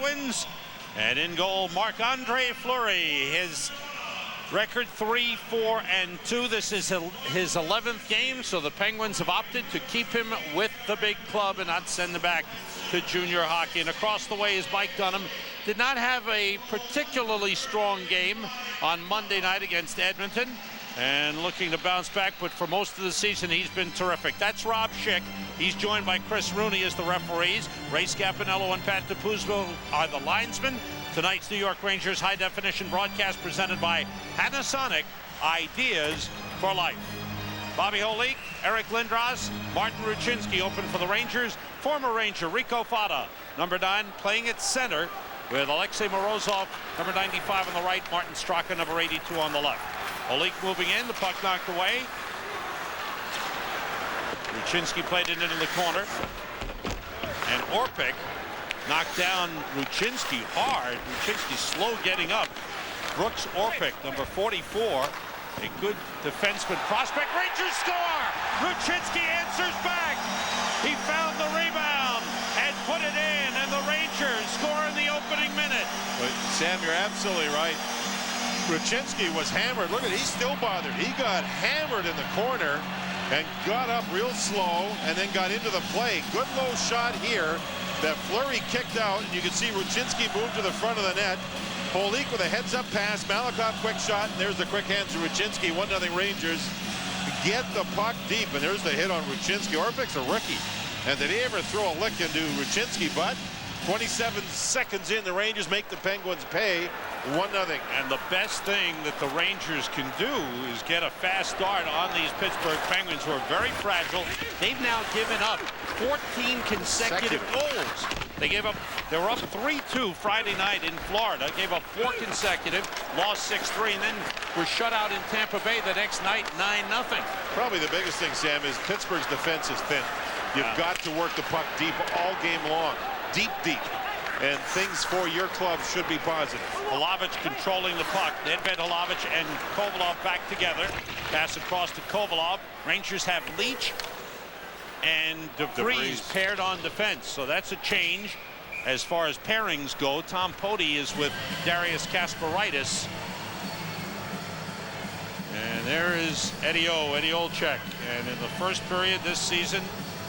Penguins. And in goal, Marc-Andre Fleury. His record 3-4-2. This is his 11th game, so the Penguins have opted to keep him with the big club and not send him back to junior hockey. And across the way is Mike Dunham. Did not have a particularly strong game on Monday night against Edmonton, and looking to bounce back, but for most of the season he's been terrific. That's Rob Schick. He's joined by Chris Rooney as the referees. Ray Scapanello and Pat DePuzzo are the linesmen. Tonight's New York Rangers high-definition broadcast presented by Panasonic, ideas for life. Bobby Holik, Eric Lindros, Martin Ruchinski open for the Rangers. Former Ranger Rico Fata, number 9, playing at center with Alexei Morozov, number 95 on the right, Martin Straka, number 82 on the left. Holik moving in, the puck knocked away. Ruchinski played it into the corner. And Orpik knocked down Ruchinski hard. Ruchinski slow getting up. Brooks Orpik, number 44, a good defenseman prospect. Rangers score! Ruchinski answers back. He found the rebound and put it in, and the Rangers score in the opening minute. But Sam, you're absolutely right. Ruchinski was hammered. Look at, he's still bothered. He got hammered in the corner and got up real slow and then got into the play. Good low shot here that Fleury kicked out, and you can see Ruchinski move to the front of the net. Holik with a heads-up pass. Malakoff quick shot, and there's the quick hands to Ruchinski. 1-0 Rangers. Get the puck deep, and there's the hit on Ruchinski. Orpik's a rookie, and did he ever throw a lick into Ruchinski? But 27 seconds in, the Rangers make the Penguins pay 1-0. And the best thing that the Rangers can do is get a fast start on these Pittsburgh Penguins, who are very fragile. They've now given up 14 consecutive goals. They were up 3-2 Friday night in Florida, gave up 4 consecutive, lost 6-3, and then were shut out in Tampa Bay the next night, 9-0. Probably the biggest thing, Sam, is Pittsburgh's defense is thin. You've got to work the puck deep all game long. Deep. And things for your club should be positive. Hlavich controlling the puck. Nedved, Hlavich, and Kovalov back together. Pass across to Kovalov. Rangers have Leach and DeVries paired on defense. So that's a change as far as pairings go. Tom Poti is with Darius Kasparaitis. And there is Eddie Olczyk. And in the first period this season,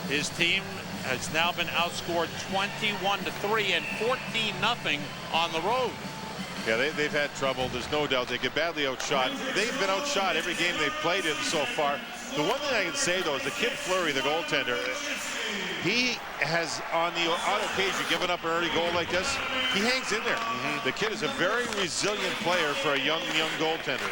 his team has now been outscored 21-3 and 14-0 on the road. Yeah, they've had trouble. There's no doubt they get badly outshot. They've been outshot every game they've played in so far. The one thing I can say, though, is the kid Fleury, the goaltender, he has, on occasion, given up an early goal like this. He hangs in there. The kid is a very resilient player for a young goaltender.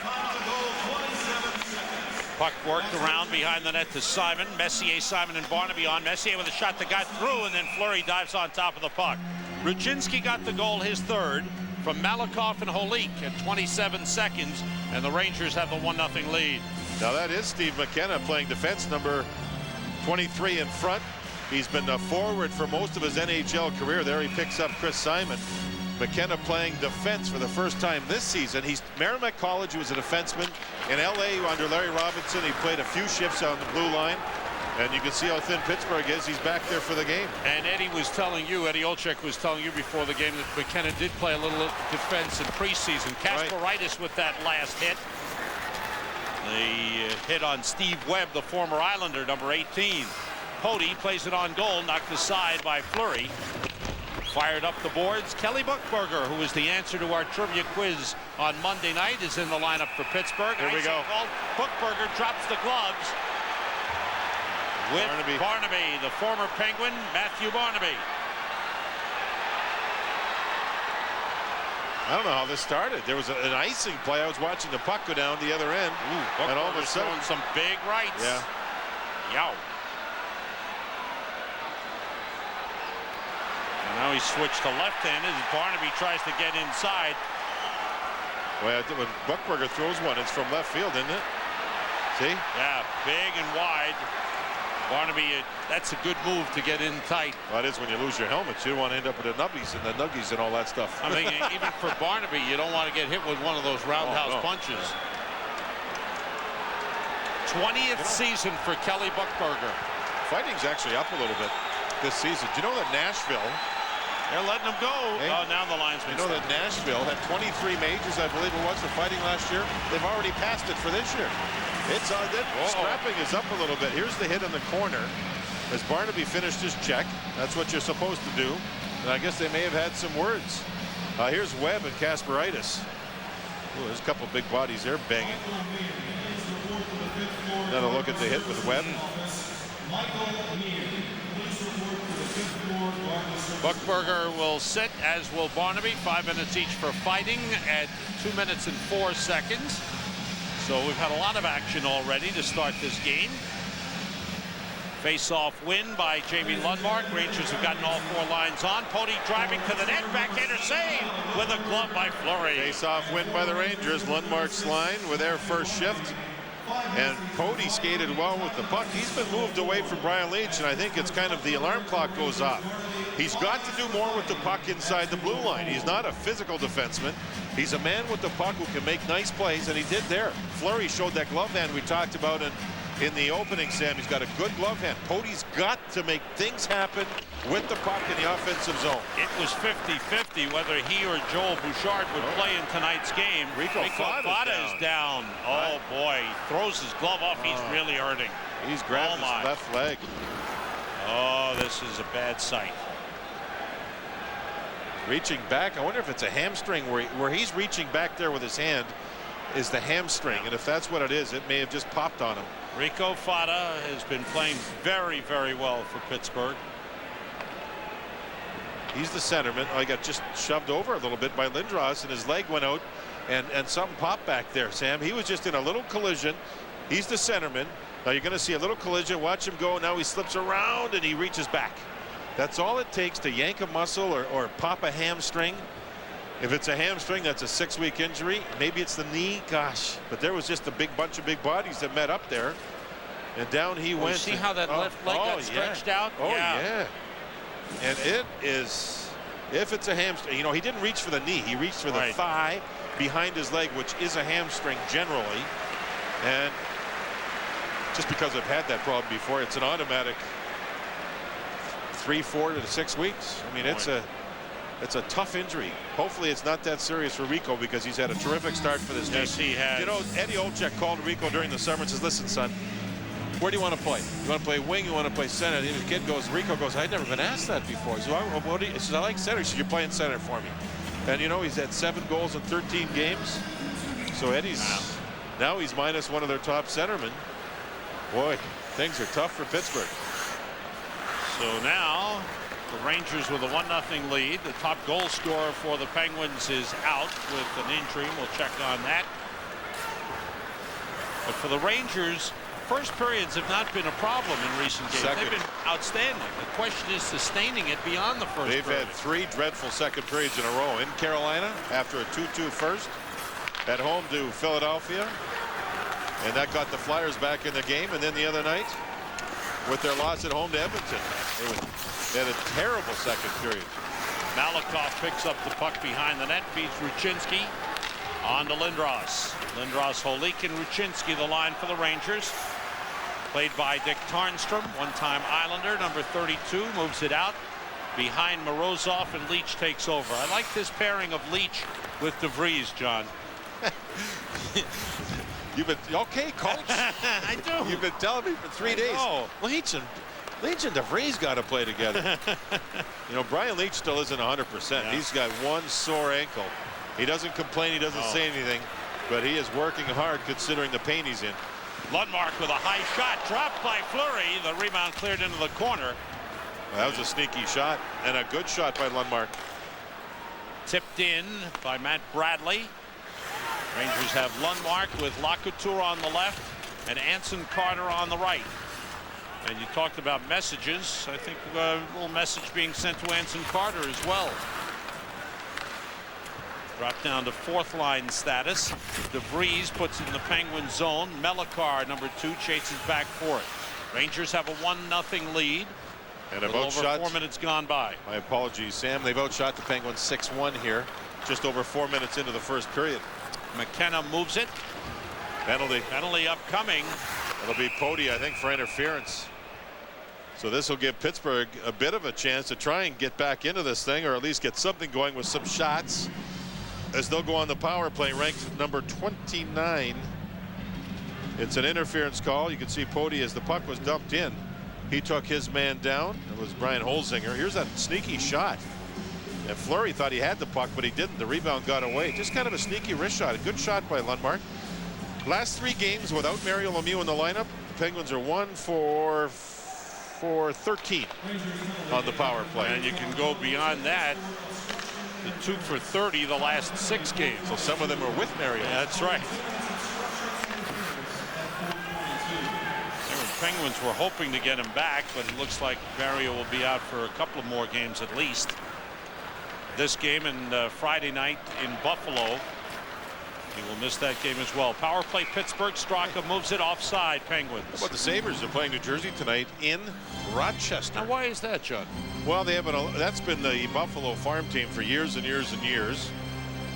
Puck worked around behind the net to Simon. Messier, Simon, and Barnaby on. Messier with a shot that got through, and then Fleury dives on top of the puck. Ruchinski got the goal, his third, from Malakoff and Holik at 27 seconds, and the Rangers have the 1-0 lead. Now that is Steve McKenna playing defense, number 23 in front. He's been a forward for most of his NHL career. There he picks up Chris Simon. McKenna playing defense for the first time this season. He's Merrimack College. He was a defenseman in LA under Larry Robinson. He played a few shifts on the blue line, and you can see how thin Pittsburgh is. He's back there for the game. And Eddie Olczyk was telling you before the game that McKenna did play a little defense in preseason. Kasparaitis with that last hit. The hit on Steve Webb, the former Islander, number 18. Poti plays it on goal, knocked aside by Fleury. Fired up the boards. Kelly Buchberger, who was the answer to our trivia quiz on Monday night, is in the lineup for Pittsburgh. Here we go. Buchberger drops the gloves with Barnaby, the former Penguin, Matthew Barnaby. I don't know how this started. There was an icing play. I was watching the puck go down the other end. And all of a sudden, throwing some big rights. Yeah. Yow. And now he switched to left-handed as Barnaby tries to get inside. Well, when Buchberger throws one, it's from left field, isn't it? See? Yeah, big and wide. Barnaby, that's a good move to get in tight. Well, it is when you lose your helmets. You don't want to end up with the nubbies and the nuggies and all that stuff. I mean, even for Barnaby, you don't want to get hit with one of those roundhouse punches. 20th season for Kelly Buchberger. Fighting's actually up a little bit this season. Do you know that Nashville They're letting him go. Hey, oh, now the linesman. You know that Nashville had 23 majors, I believe it was, for fighting last year. They've already passed it for this year. It's that scrapping is up a little bit. Here's the hit in the corner as Barnaby finished his check. That's what you're supposed to do. And I guess they may have had some words. Here's Webb and Kasparaitis. Ooh, there's a couple big bodies there banging. Another look at the hit with Webb. Buchberger will sit, as will Barnaby. 5 minutes each for fighting at 2 minutes and 4 seconds. So we've had a lot of action already to start this game. Face-off win by Jamie Lundmark. Rangers have gotten all 4 lines on. Poti driving to the net. Backhander save with a glove by Fleury. Face-off win by the Rangers. Lundmark's line with their first shift. And Poti skated well with the puck. He's been moved away from Brian Leetch, and I think it's kind of the alarm clock goes off. He's got to do more with the puck inside the blue line. He's not a physical defenseman. He's a man with the puck who can make nice plays, and he did there. Fleury showed that glove hand we talked about in the opening, Sam. He's got a good glove hand. Poti's got to make things happen with the puck in the offensive zone. It was 50-50 whether he or Joel Bouchard would play in tonight's game. Rico Fata is down. Oh, boy. He throws his glove off. He's really hurting. He's grabbed his left leg. Oh, this is a bad sight. Reaching back. I wonder if it's a hamstring where he's reaching back there with his hand is the hamstring. And if that's what it is, it may have just popped on him. Rico Fata has been playing very, very well for Pittsburgh. He's the centerman. I got just shoved over a little bit by Lindros, and his leg went out, and something popped back there, Sam. He was just in a little collision. He's the centerman. Now you're going to see a little collision. Watch him go. Now he slips around, and he reaches back. That's all it takes to yank a muscle or pop a hamstring. If it's a hamstring, that's a 6-week injury. Maybe it's the knee. Gosh, but there was just a big bunch of big bodies that met up there, and down he went. You see how that left leg got stretched out? Oh, yeah. And it is, if it's a hamstring, you know, he didn't reach for the knee. He reached for the thigh behind his leg, which is a hamstring generally. And just because I've had that problem before, it's an automatic 3, 4 to 6 weeks. I mean, it's a tough injury. Hopefully it's not that serious for Rico, because he's had a terrific start for this team. Yes, he has. You know, Eddie Olczyk called Rico during the summer and says, listen, son, where do you want to play? You want to play wing? You want to play center? And the kid goes, Rico goes, I'd never been asked that before. He says, I like center. He says, you're playing center for me. And, you know, he's had 7 goals in 13 games. So Eddie's, now he's minus one of their top centermen. Boy, things are tough for Pittsburgh. So now the Rangers with a 1-0 lead. The top goal scorer for the Penguins is out with an injury. We'll check on that. But for the Rangers, first periods have not been a problem in recent games. They've been outstanding. The question is sustaining it beyond the first period. They've had 3 dreadful second periods in a row. In Carolina, after a 2-2 first. At home to Philadelphia. And that got the Flyers back in the game. And then the other night, with their loss at home to Edmonton, they had a terrible second period. Malakoff picks up the puck behind the net, feeds Ruchinski on to Lindros. Lindros, Holik, and Ruchinski, the line for the Rangers. Played by Dick Tarnstrom, one-time Islander, number 32, moves it out behind Morozov, and Leetch takes over. I like this pairing of Leetch with DeVries, John. You've been okay, coach. I do. You've been telling me for 3 days. Leetch and DeVries got to play together. You know, Brian Leetch still isn't 100%. Yeah. He's got one sore ankle. He doesn't complain. He doesn't say anything, but he is working hard considering the pain he's in. Lundmark with a high shot, dropped by Fleury. The rebound cleared into the corner. Well, that was a sneaky shot, and a good shot by Lundmark. Tipped in by Matt Bradley. Rangers have Lundmark with Lacouture on the left and Anson Carter on the right. And you talked about messages. I think a little message being sent to Anson Carter as well. Dropped down to 4th line status. DeVries puts it in the Penguin zone. Melakar, number 2, chases back for it. Rangers have a 1-0 lead. And over 4 minutes gone by. My apologies, Sam. They've outshot the Penguins 6-1 here, just over 4 minutes into the first period. McKenna moves it. Penalty. Penalty upcoming. It'll be Poti, I think, for interference. So this will give Pittsburgh a bit of a chance to try and get back into this thing, or at least get something going with some shots, as they'll go on the power play, ranked number 29. It's an interference call. You can see Pody, as the puck was dumped in, he took his man down. It was Brian Holzinger. Here's that sneaky shot. And Fleury thought he had the puck, but he didn't. The rebound got away. Just kind of a sneaky wrist shot. A good shot by Lundmark. Last 3 games without Mario Lemieux in the lineup, the Penguins are 1 for 13 on the power play. And you can go beyond that. The 2 for 30 the last 6 games. So some of them are with Mario. Yeah, that's right. The Penguins were hoping to get him back, but it looks like Mario will be out for a couple of more games at least. This game and Friday night in Buffalo. He will miss that game as well. Power play Pittsburgh. Straka moves it offside. Penguins. How about the Sabres? Are playing New Jersey tonight in Rochester. Now, why is that, John? Well, they have that's been the Buffalo farm team for years and years and years.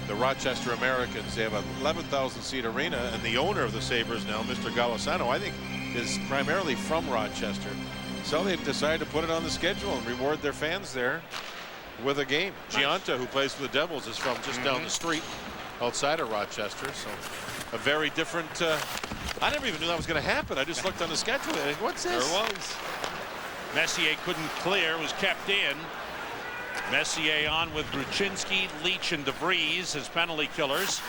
The Rochester Americans. They have an 11,000 seat arena, and the owner of the Sabres now, Mr. Golisano, I think, is primarily from Rochester. So they've decided to put it on the schedule and reward their fans there with a game. Nice. Giunta, who plays for the Devils, is from just down the street outside of Rochester. So a very different. I never even knew that was going to happen. I just looked on the schedule. What's this? There was. Messier couldn't clear, was kept in. Messier on with Ruchinski, Leach, and DeVries as penalty killers.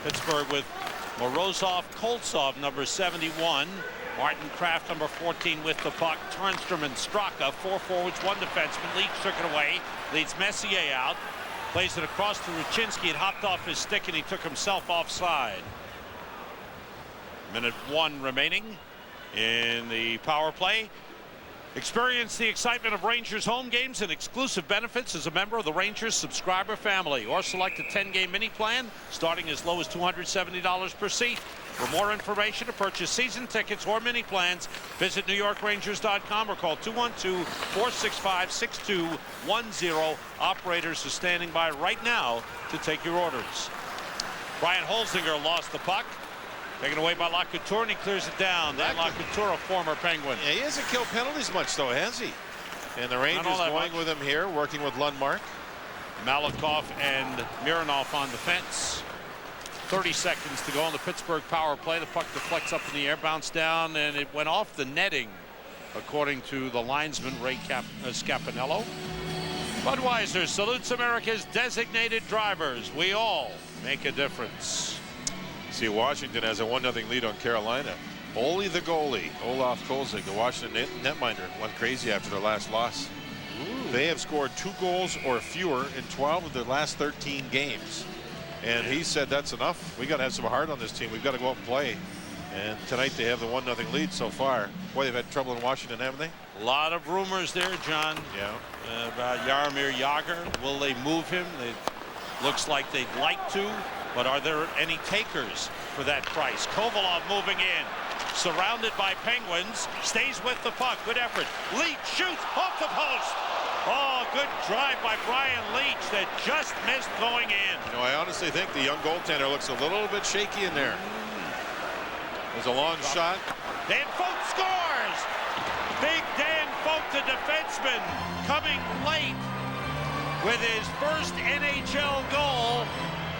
Pittsburgh with Morozov, Koltsov, number 71. Martin Kraft, number 14, with the puck. Turnstrom and Straka, 4 forwards, 1 defenseman. Leach took it away, leads Messier out, plays it across to Ruchinski. It hopped off his stick and he took himself offside. Minute 1 remaining in the power play. Experience the excitement of Rangers home games and exclusive benefits as a member of the Rangers subscriber family, or select a 10-game mini plan starting as low as $270 per seat. For more information to purchase season tickets or mini plans, visit NewYorkRangers.com or call 212-465-6210. Operators are standing by right now to take your orders. Brian Holzinger lost the puck. Taken away by Lacouture, and he clears it down. Dan Lacouture, a former Penguin. Yeah, he hasn't killed penalties much, though, has he? And the Rangers going with him here, working with Lundmark. Malakoff and Mironov on defense. 30 seconds to go on the Pittsburgh power play. The puck deflects up in the air, bounced down, and it went off the netting, according to the linesman, Ray Scapinello. Budweiser salutes America's designated drivers. We all make a difference. See, Washington has a 1-0 lead on Carolina. Only the goalie, Olaf Kolzig, the Washington netminder, went crazy after their last loss. Ooh. They have scored 2 goals or fewer in 12 of their last 13 games. And he said that's enough. We got to have some heart on this team. We've got to go out and play. And tonight they have the 1-0 lead so far. Boy, they've had trouble in Washington, haven't they? A lot of rumors there, John. Yeah. About Jaromir Jagr. Will they move him? Looks like they'd like to. But are there any takers for that price? Kovalov moving in, surrounded by Penguins, stays with the puck. Good effort. Leach shoots off the post. Oh, good drive by Brian Leach that just missed going in. You know, I honestly think the young goaltender looks a little bit shaky in there. There's a long shot. Dan Focht scores. Big Dan Focht, the defenseman, coming late with his first NHL goal,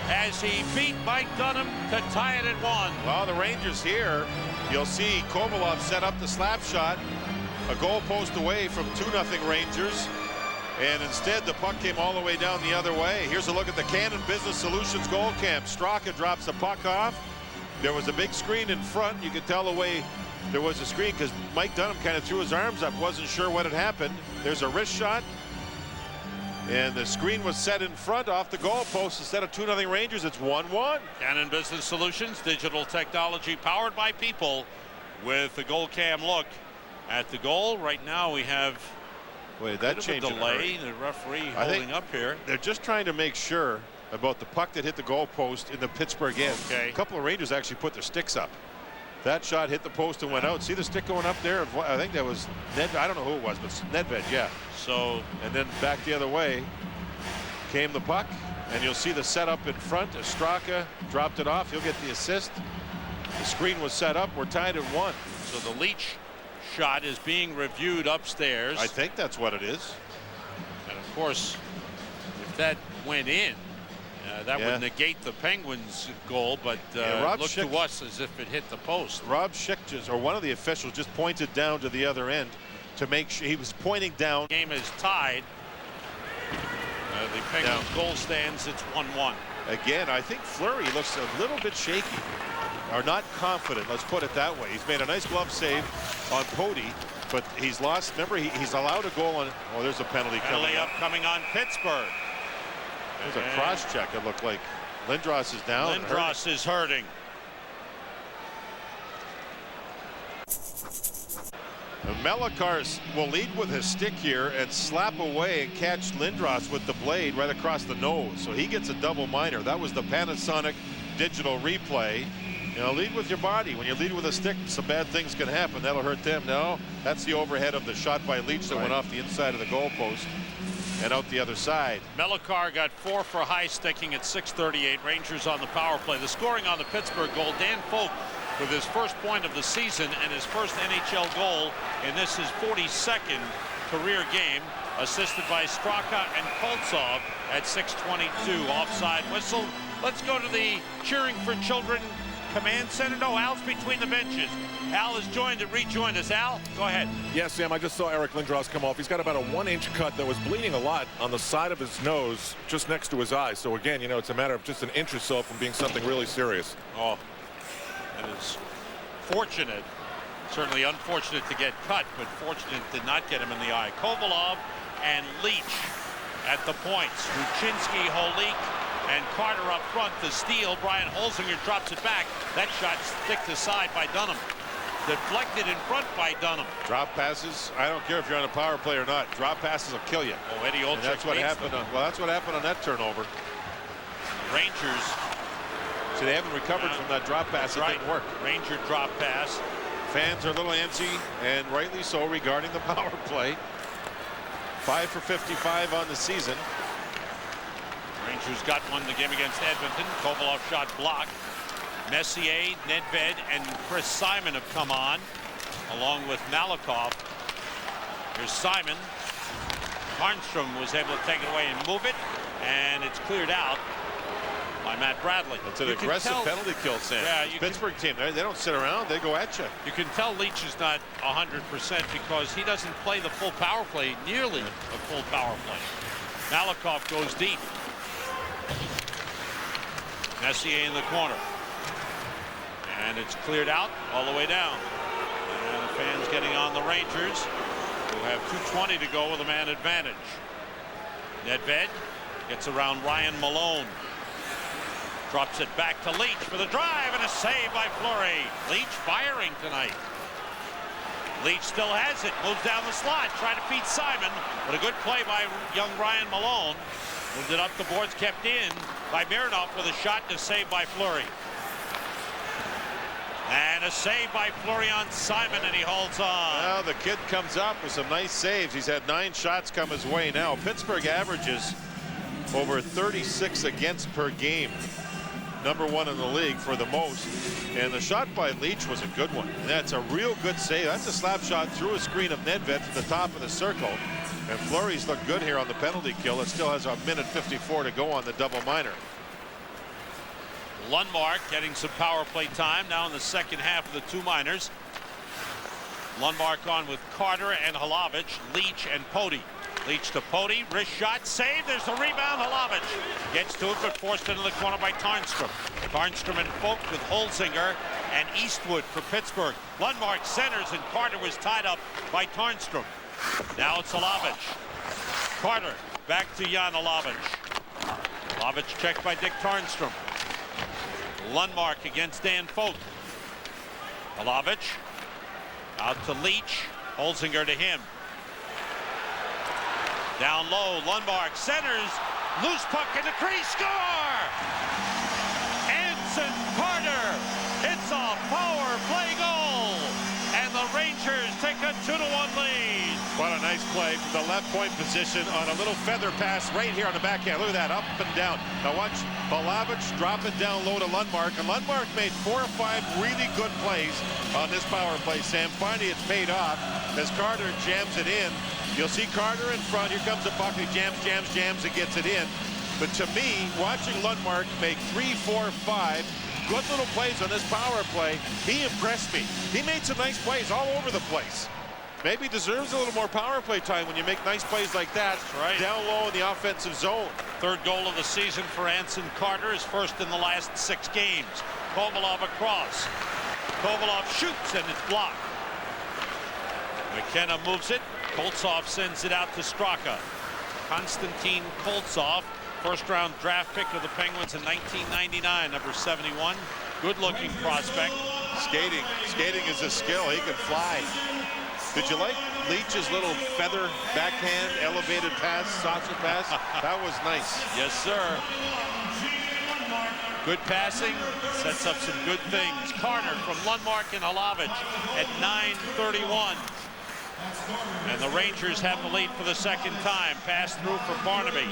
as he beat Mike Dunham to tie it at 1. Well, the Rangers here, you'll see Kovalov set up the slap shot, a goal post away from 2-0 Rangers, and instead the puck came all the way down the other way. Here's a look at the Cannon Business Solutions goal camp. Straka drops the puck off. There was a big screen in front. You could tell the way there was a screen because Mike Dunham kind of threw his arms up, wasn't sure what had happened. There's a wrist shot. And the screen was set in front off the goalpost. Instead of 2-0 Rangers, it's 1-1. Cannon Business Solutions, digital technology powered by people, with the goal cam look at the goal. Right now we have a delay. The referee holding up here. They're just trying to make sure about the puck that hit the goalpost in the Pittsburgh end. Okay. A couple of Rangers actually put their sticks up. That shot hit the post and went out. See the stick going up there? I think that was Nedved. I don't know who it was, but Nedved, yeah. So, and then back the other way came the puck, and you'll see the setup in front. Straka dropped it off. He'll get the assist. The screen was set up. We're tied at 1. So the Leach shot is being reviewed upstairs. I think that's what it is. And of course, if that went in, that would negate the Penguins' goal, but looked to us as if it hit the post. Rob Schick, or one of the officials, just pointed down to the other end to make sure he was pointing down. Game is tied. The Penguins goal stands. It's 1-1. Again, I think Fleury looks a little bit shaky, or not confident. Let's put it that way. He's made a nice glove save on Pody, but he's lost. Remember, he's allowed a goal on. Oh, there's a penalty coming up. Upcoming on Pittsburgh. There's a cross check. It looked like Lindros is down. Lindros is hurting. Melikar will lead with his stick here and slap away and catch Lindros with the blade right across the nose. So he gets a double minor. That was the Panasonic digital replay. You know, lead with your body. When you lead with a stick, some bad things can happen. That'll hurt them. No, that's the overhead of the shot by Leach that went off the inside of the goalpost and out the other side. Melikar got 4 for high sticking at 6:38. Rangers on the power play. The scoring on the Pittsburgh goal, Dan Folk with his first point of the season and his first NHL goal in this his 42nd career game, assisted by Straka and Koltsov at 6:22. Offside whistle. Let's go to the Cheering for Children Command Center. No, Al's between the benches. Al has rejoined us. Al, go ahead. Yes, Sam, I just saw Eric Lindros come off. He's got about a 1-inch cut that was bleeding a lot on the side of his nose, just next to his eye. So again, you know, it's a matter of just an inch or so from being something really serious. Oh, that is fortunate. Certainly unfortunate to get cut, but fortunate did not get him in the eye. Kovalov and Leach at the points. Ruchinski, Holik, and Carter up front. The steal. Brian Holzinger drops it back. That shot sticked aside by Dunham. Deflected in front by Dunham. Drop passes. I don't care if you're on a power play or not. Drop passes will kill you. Oh, Eddie Olczyk. That's what happened. Well, that's what happened on that turnover. Rangers. So they haven't recovered from that drop pass. It didn't work. Ranger drop pass. Fans are a little antsy, and rightly so, regarding the power play. 5 for 55 on the season. Rangers got one in the game against Edmonton. Kovalov shot blocked. Messier, Nedved, and Chris Simon have come on, along with Malakoff. Here's Simon. Armstrong was able to take it away and move it, and it's cleared out by Matt Bradley. It's an aggressive penalty kill, Sam. Yeah, Pittsburgh team, they don't sit around. They go at you. You can tell Leach is not 100% because he doesn't play the full power play, nearly a full power play. Malakoff goes deep. Messier in the corner. And it's cleared out all the way down. And the fans getting on the Rangers, who have 2:20 to go with a man advantage. Nedved gets around Ryan Malone. Drops it back to Leach for the drive and a save by Fleury. Leach firing tonight. Leach still has it. Moves down the slot. Trying to feed Simon. But a good play by young Ryan Malone. Moved it up the boards. Kept in by Mironov with a shot and a save by Fleury. And a save by Fleury on Simon, and he holds on. Well, the kid comes up with some nice saves. He's had 9 shots come his way now. Pittsburgh averages over 36 against per game. #1 in the league for the most. And the shot by Leach was a good one. And that's a real good save. That's a slap shot through a screen of Nedved to the top of the circle. And Fleury's looked good here on the penalty kill. It still has a minute 54 to go on the double minor. Lundmark getting some power play time now in the second half of the 2 minors. Lundmark on with Carter and Hlavich, Leach and Pody. Leach to Pody, wrist shot, save. There's the rebound. Hlavich gets to it, but forced into the corner by Tarnstrom. Tarnstrom and Folk with Holzinger and Eastwood for Pittsburgh. Lundmark centers, and Carter was tied up by Tarnstrom. Now it's Hlavich. Carter back to Jan Hlavich. Hlavich checked by Dick Tarnstrom. Lundmark against Dan Folk. Hlavich out to Leach. Holzinger to him. Down low, Lundmark centers. Loose puck in the crease. Score! Anson Carter. It's a power play goal. And the Rangers take a 2-1 lead. What a nice play from the left point position on a little feather pass right here on the backhand. Look at that, up and down. Now watch Palavich drop it down low to Lundmark, and Lundmark made 4 or 5 really good plays on this power play, Sam. Finally, it's paid off as Carter jams it in. You'll see Carter in front. Here comes the puck. He jams, and gets it in. But to me, watching Lundmark make 3, 4, 5 good little plays on this power play, he impressed me. He made some nice plays all over the place. Maybe deserves a little more power play time when you make nice plays like that. Right. Down low in the offensive zone. Third goal of the season for Anson Carter, his first in the last 6 games. Kovalov across. Kovalov shoots and it's blocked. McKenna moves it. Koltsov sends it out to Straka. Konstantin Koltsov, first-round draft pick of the Penguins in 1999, number 71. Good-looking prospect. Skating is a skill. He can fly. Did you like Leach's little feather backhand elevated pass, saucer pass? That was nice. Yes, sir. Good passing, sets up some good things. Carter from Lundmark and Halavich at 9:31. And the Rangers have the lead for the second time. Pass through for Barnaby.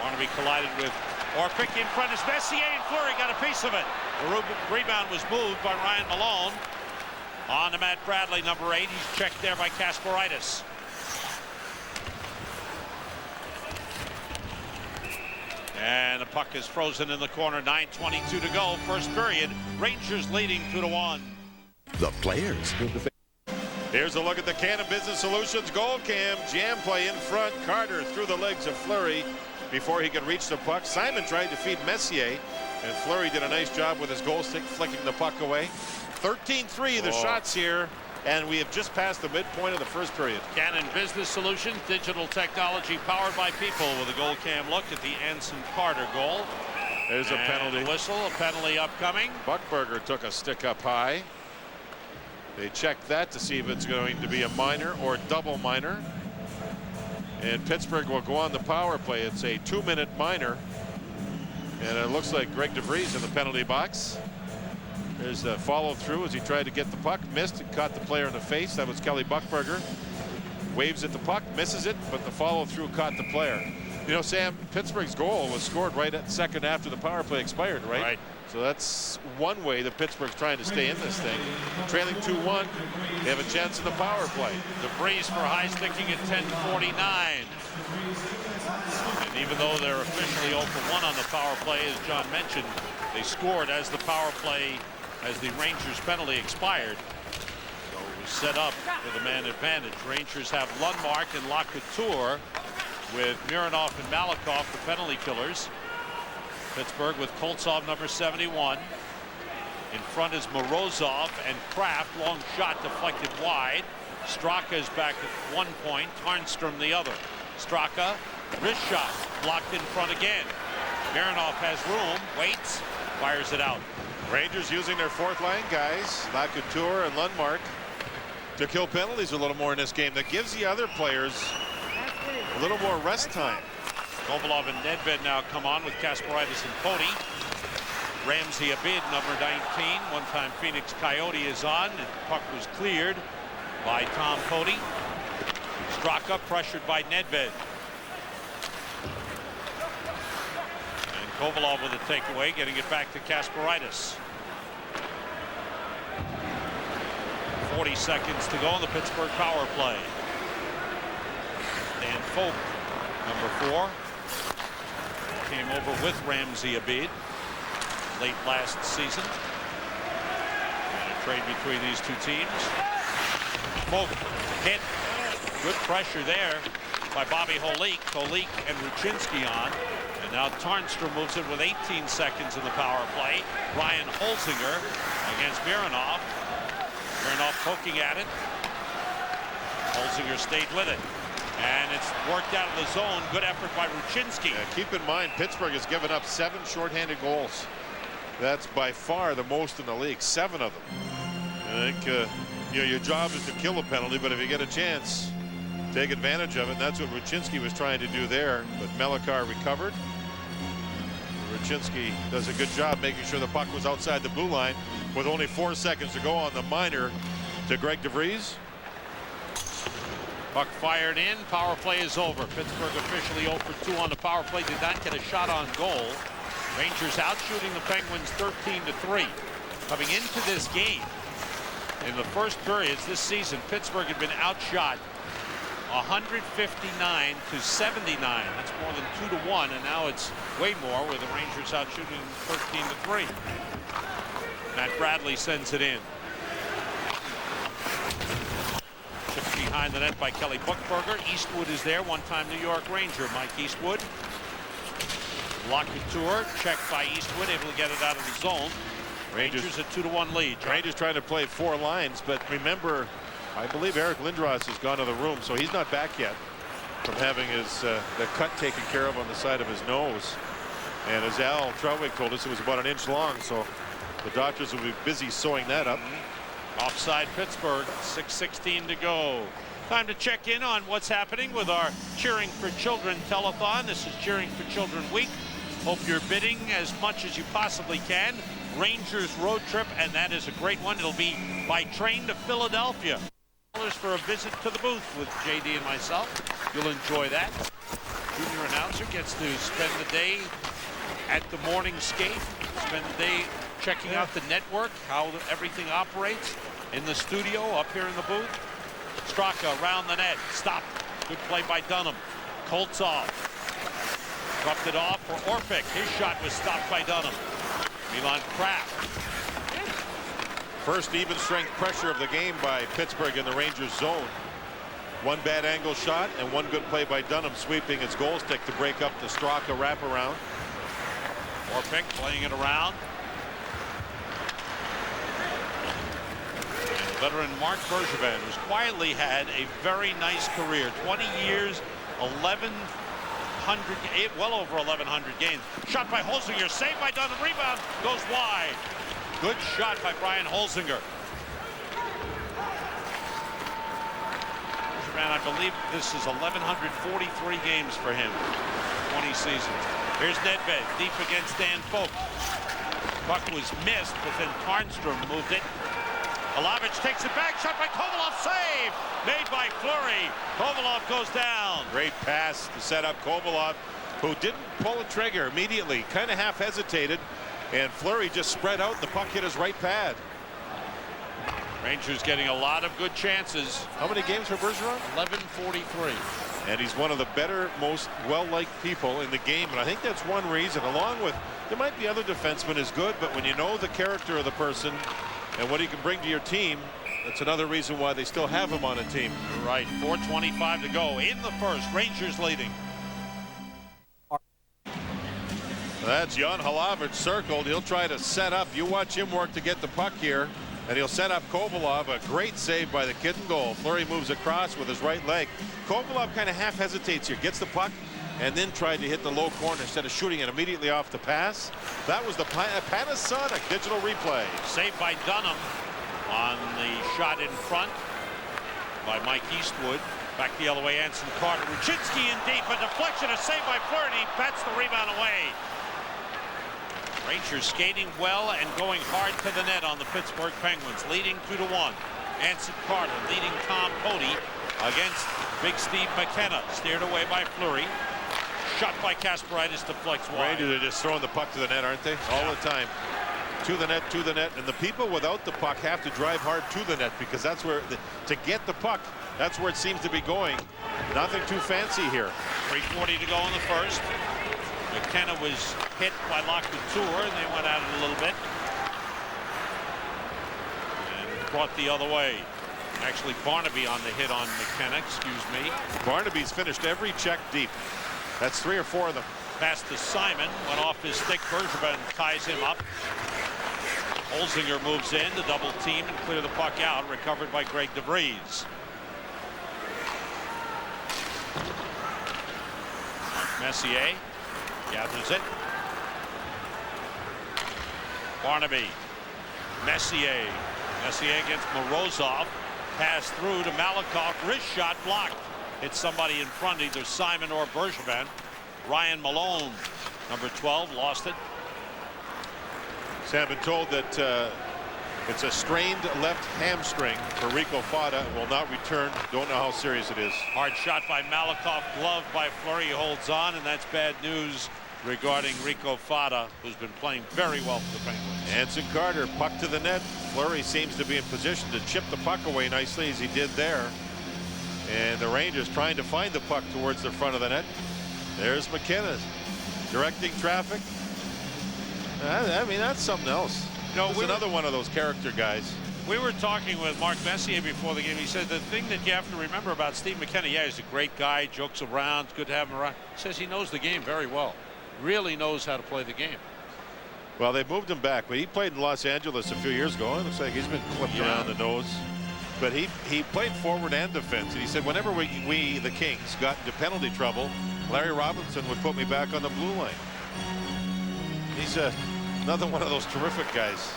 Barnaby collided with Orpik in front. Is Messier, and Fleury got a piece of it. The rebound was moved by Ryan Malone. On to Matt Bradley, number 8. He's checked there by Kasparaitis. And the puck is frozen in the corner. 9:22 to go. First period. Rangers leading 2-1. The players. Here's a look at the Cannon Business Solutions goal cam. Jam play in front. Carter through the legs of Fleury before he could reach the puck. Simon tried to feed Messier, and Fleury did a nice job with his goal stick, flicking the puck away. 13-3 the shots here, and we have just passed the midpoint of the first period. Cannon Business Solutions, digital technology powered by people, with a goal cam look at the Anson Carter goal. There's a penalty. A whistle, a penalty upcoming. Buckberger took a stick up high. They checked that to see if it's going to be a minor or double minor. And Pittsburgh will go on the power play. It's a 2-minute minor. And it looks like Greg DeVries in the penalty box. There's a follow through as he tried to get the puck, missed and caught the player in the face. That was Kelly Buckberger. Waves at the puck, misses it, but the follow through caught the player. You know, Sam, Pittsburgh's goal was scored right at second after the power play expired, right? Right. So that's one way that Pittsburgh's trying to stay in this thing. Trailing 2-1, they have a chance in the power play. DeVries for high sticking at 10:49. And even though they're officially 0-for-1 on the power play, as John mentioned, they scored as the power play, as the Rangers penalty expired. So it was set up with a man advantage. Rangers have Lundmark and Lacouture with Mironov and Malakoff, the penalty killers. Pittsburgh with Koltsov, number 71. In front is Morozov and Kraft. Long shot deflected wide. Straka is back at 1 point. Tarnstrom the other. Straka, wrist shot, blocked in front again. Mironov has room, waits, fires it out. Rangers using their fourth line guys, Lacouture and Lundmark, to kill penalties a little more in this game. That gives the other players a little more rest time. Kovalov and Nedved now come on with Kasparaitis and Poti. Ramsey Abid, number 19, one-time Phoenix Coyote, is on. The puck was cleared by Tom Poti. Straka pressured by Nedved. And Kovalov with a takeaway, getting it back to Kasparaitis. 40 seconds to go in the Pittsburgh power play. Dan Folk, number 4, came over with Ramsey Abid late last season. And a trade between these two teams. Folk hit. Good pressure there by Bobby Holik. Holik and Ruchinski on. And now Tarnstrom moves it with 18 seconds in the power play. Ryan Holzinger against Mironov. Mironov poking at it. Holzinger stayed with it. And it's worked out of the zone. Good effort by Ruchinski. Yeah, keep in mind, Pittsburgh has given up 7 shorthanded goals. That's by far the most in the league, 7 of them. I think you know, your job is to kill a penalty, but if you get a chance, take advantage of it. And that's what Ruchinski was trying to do there. But Melakar recovered. Ruchinski does a good job making sure the puck was outside the blue line with only 4 seconds to go on the minor to Greg DeVries. Puck fired in. Power play is over. Pittsburgh officially 0 for 2 on the power play. Did not get a shot on goal. Rangers out shooting the Penguins 13-3. Coming into this game, in the first periods this season, Pittsburgh had been outshot 159-79. That's more than 2-1, and now it's way more with the Rangers out shooting 13-3. Matt Bradley sends it in. Tipped behind the net by Kelly Buchberger. Eastwood is there, one-time New York Ranger Mike Eastwood. Locouture checked by Eastwood, able to get it out of the zone. Rangers a 2-1 lead. Rangers trying to play 4 lines, but remember, I believe Eric Lindros has gone to the room, so he's not back yet from having his the cut taken care of on the side of his nose. And as Al Troutwig told us, it was about an inch long, so the doctors will be busy sewing that up. Offside Pittsburgh, 6:16 to go. Time to check in on what's happening with our Cheering for Children telethon. This is Cheering for Children Week. Hope you're bidding as much as you possibly can. Rangers road trip, and that is a great one. It'll be by train to Philadelphia. For a visit to the booth with JD and myself. You'll enjoy that. Junior announcer gets to spend the day at the morning skate, spend the day checking out the network, how everything operates in the studio, up here in the booth. Straka around the net, stopped. Good play by Dunham. Koltsov dropped it off for Orpik. His shot was stopped by Dunham. Milan Kraft. First even strength pressure of the game by Pittsburgh in the Rangers zone. One bad angle shot and one good play by Dunham, sweeping its goal stick to break up the Straka wraparound. Orpik playing it around. And veteran Marc Bergevin, who's quietly had a very nice career. 20 years, 1,100, well over 1,100 games. Shot by Holzinger, saved by Dunham, rebound, goes wide. Good shot by Brian Holzinger. Bergevin, I believe this is 1,143 games for him. 20 seasons. Here's Nedved, deep against Dan Folk. Puck was missed, but then Tarnstrom moved it. Alavich takes it back, shot by Kovalov, save! Made by Fleury. Kovalov goes down. Great pass to set up Kovalov, who didn't pull the trigger immediately, kind of half hesitated, and Fleury just spread out, the puck hit his right pad. Rangers getting a lot of good chances. How many games for Bergeron? 11:43. And he's one of the better, most well-liked people in the game, and I think that's one reason, along with, there might be other defensemen as good, but when you know the character of the person and what he can bring to your team, that's another reason why they still have him on a team. Right, 4:25 to go in the first. Rangers leading. That's Jan Hlavich circled. He'll try to set up. You watch him work to get the puck here, and he'll set up Kovalov. A great save by the kid in goal. Fleury moves across with his right leg. Kovalov kind of half hesitates here, gets the puck, and then tried to hit the low corner instead of shooting it immediately off the pass. That was the Panasonic digital replay. Saved by Dunham on the shot in front by Mike Eastwood. Back the other way, Anson Carter. Ruchinski in deep, a deflection, a save by Fleury, and he bats the rebound away. Rangers skating well and going hard to the net on the Pittsburgh Penguins, leading 2-1. Anson Carter leading Tom Cody against Big Steve McKenna. Steered away by Fleury. Shot by Kasparaitis, deflects wide. Rangers are just throwing the puck to the net, aren't they? All the time. To the net, to the net. And the people without the puck have to drive hard to the net, because that's where, to get the puck, that's where it seems to be going. Nothing too fancy here. 3:40 to go in the first. McKenna was hit by Locouture, and they went at it a little bit. And brought the other way. Actually, Barnaby on the hit on McKenna, excuse me. Barnaby's finished every check deep. That's 3 or 4 of them. Pass to Simon, went off his stick. Bergevin ties him up. Holzinger moves in to double team and clear the puck out. Recovered by Greg DeVries. Messier gathers it. Barnaby. Messier. Messier against Morozov. Pass through to Malakoff. Wrist shot blocked. Hits somebody in front, either Simon or Bergevin. Ryan Malone, number 12, lost it. Sam, been told that It's a strained left hamstring for Rico Fata. Will not return. Don't know how serious it is. Hard shot by Malakoff, glove by Fleury, holds on, and that's bad news regarding Rico Fata, who's been playing very well for the Penguins. Anson Carter, puck to the net. Fleury seems to be in position to chip the puck away nicely as he did there. And the Rangers trying to find the puck towards the front of the net. There's McKenna directing traffic. I mean, that's something else. No, It's another one of those character guys. We were talking with Mark Messier before the game. He said the thing that you have to remember about Steve McKenna, yeah, he's a great guy, jokes around, it's good to have him around. He says he knows the game very well. Really knows how to play the game. Well, they moved him back, but he played in Los Angeles a few years ago. It looks like he's been clipped around the nose. But he played forward and defense. And he said whenever we the Kings got into penalty trouble, Larry Robinson would put me back on the blue line. He's another one of those terrific guys.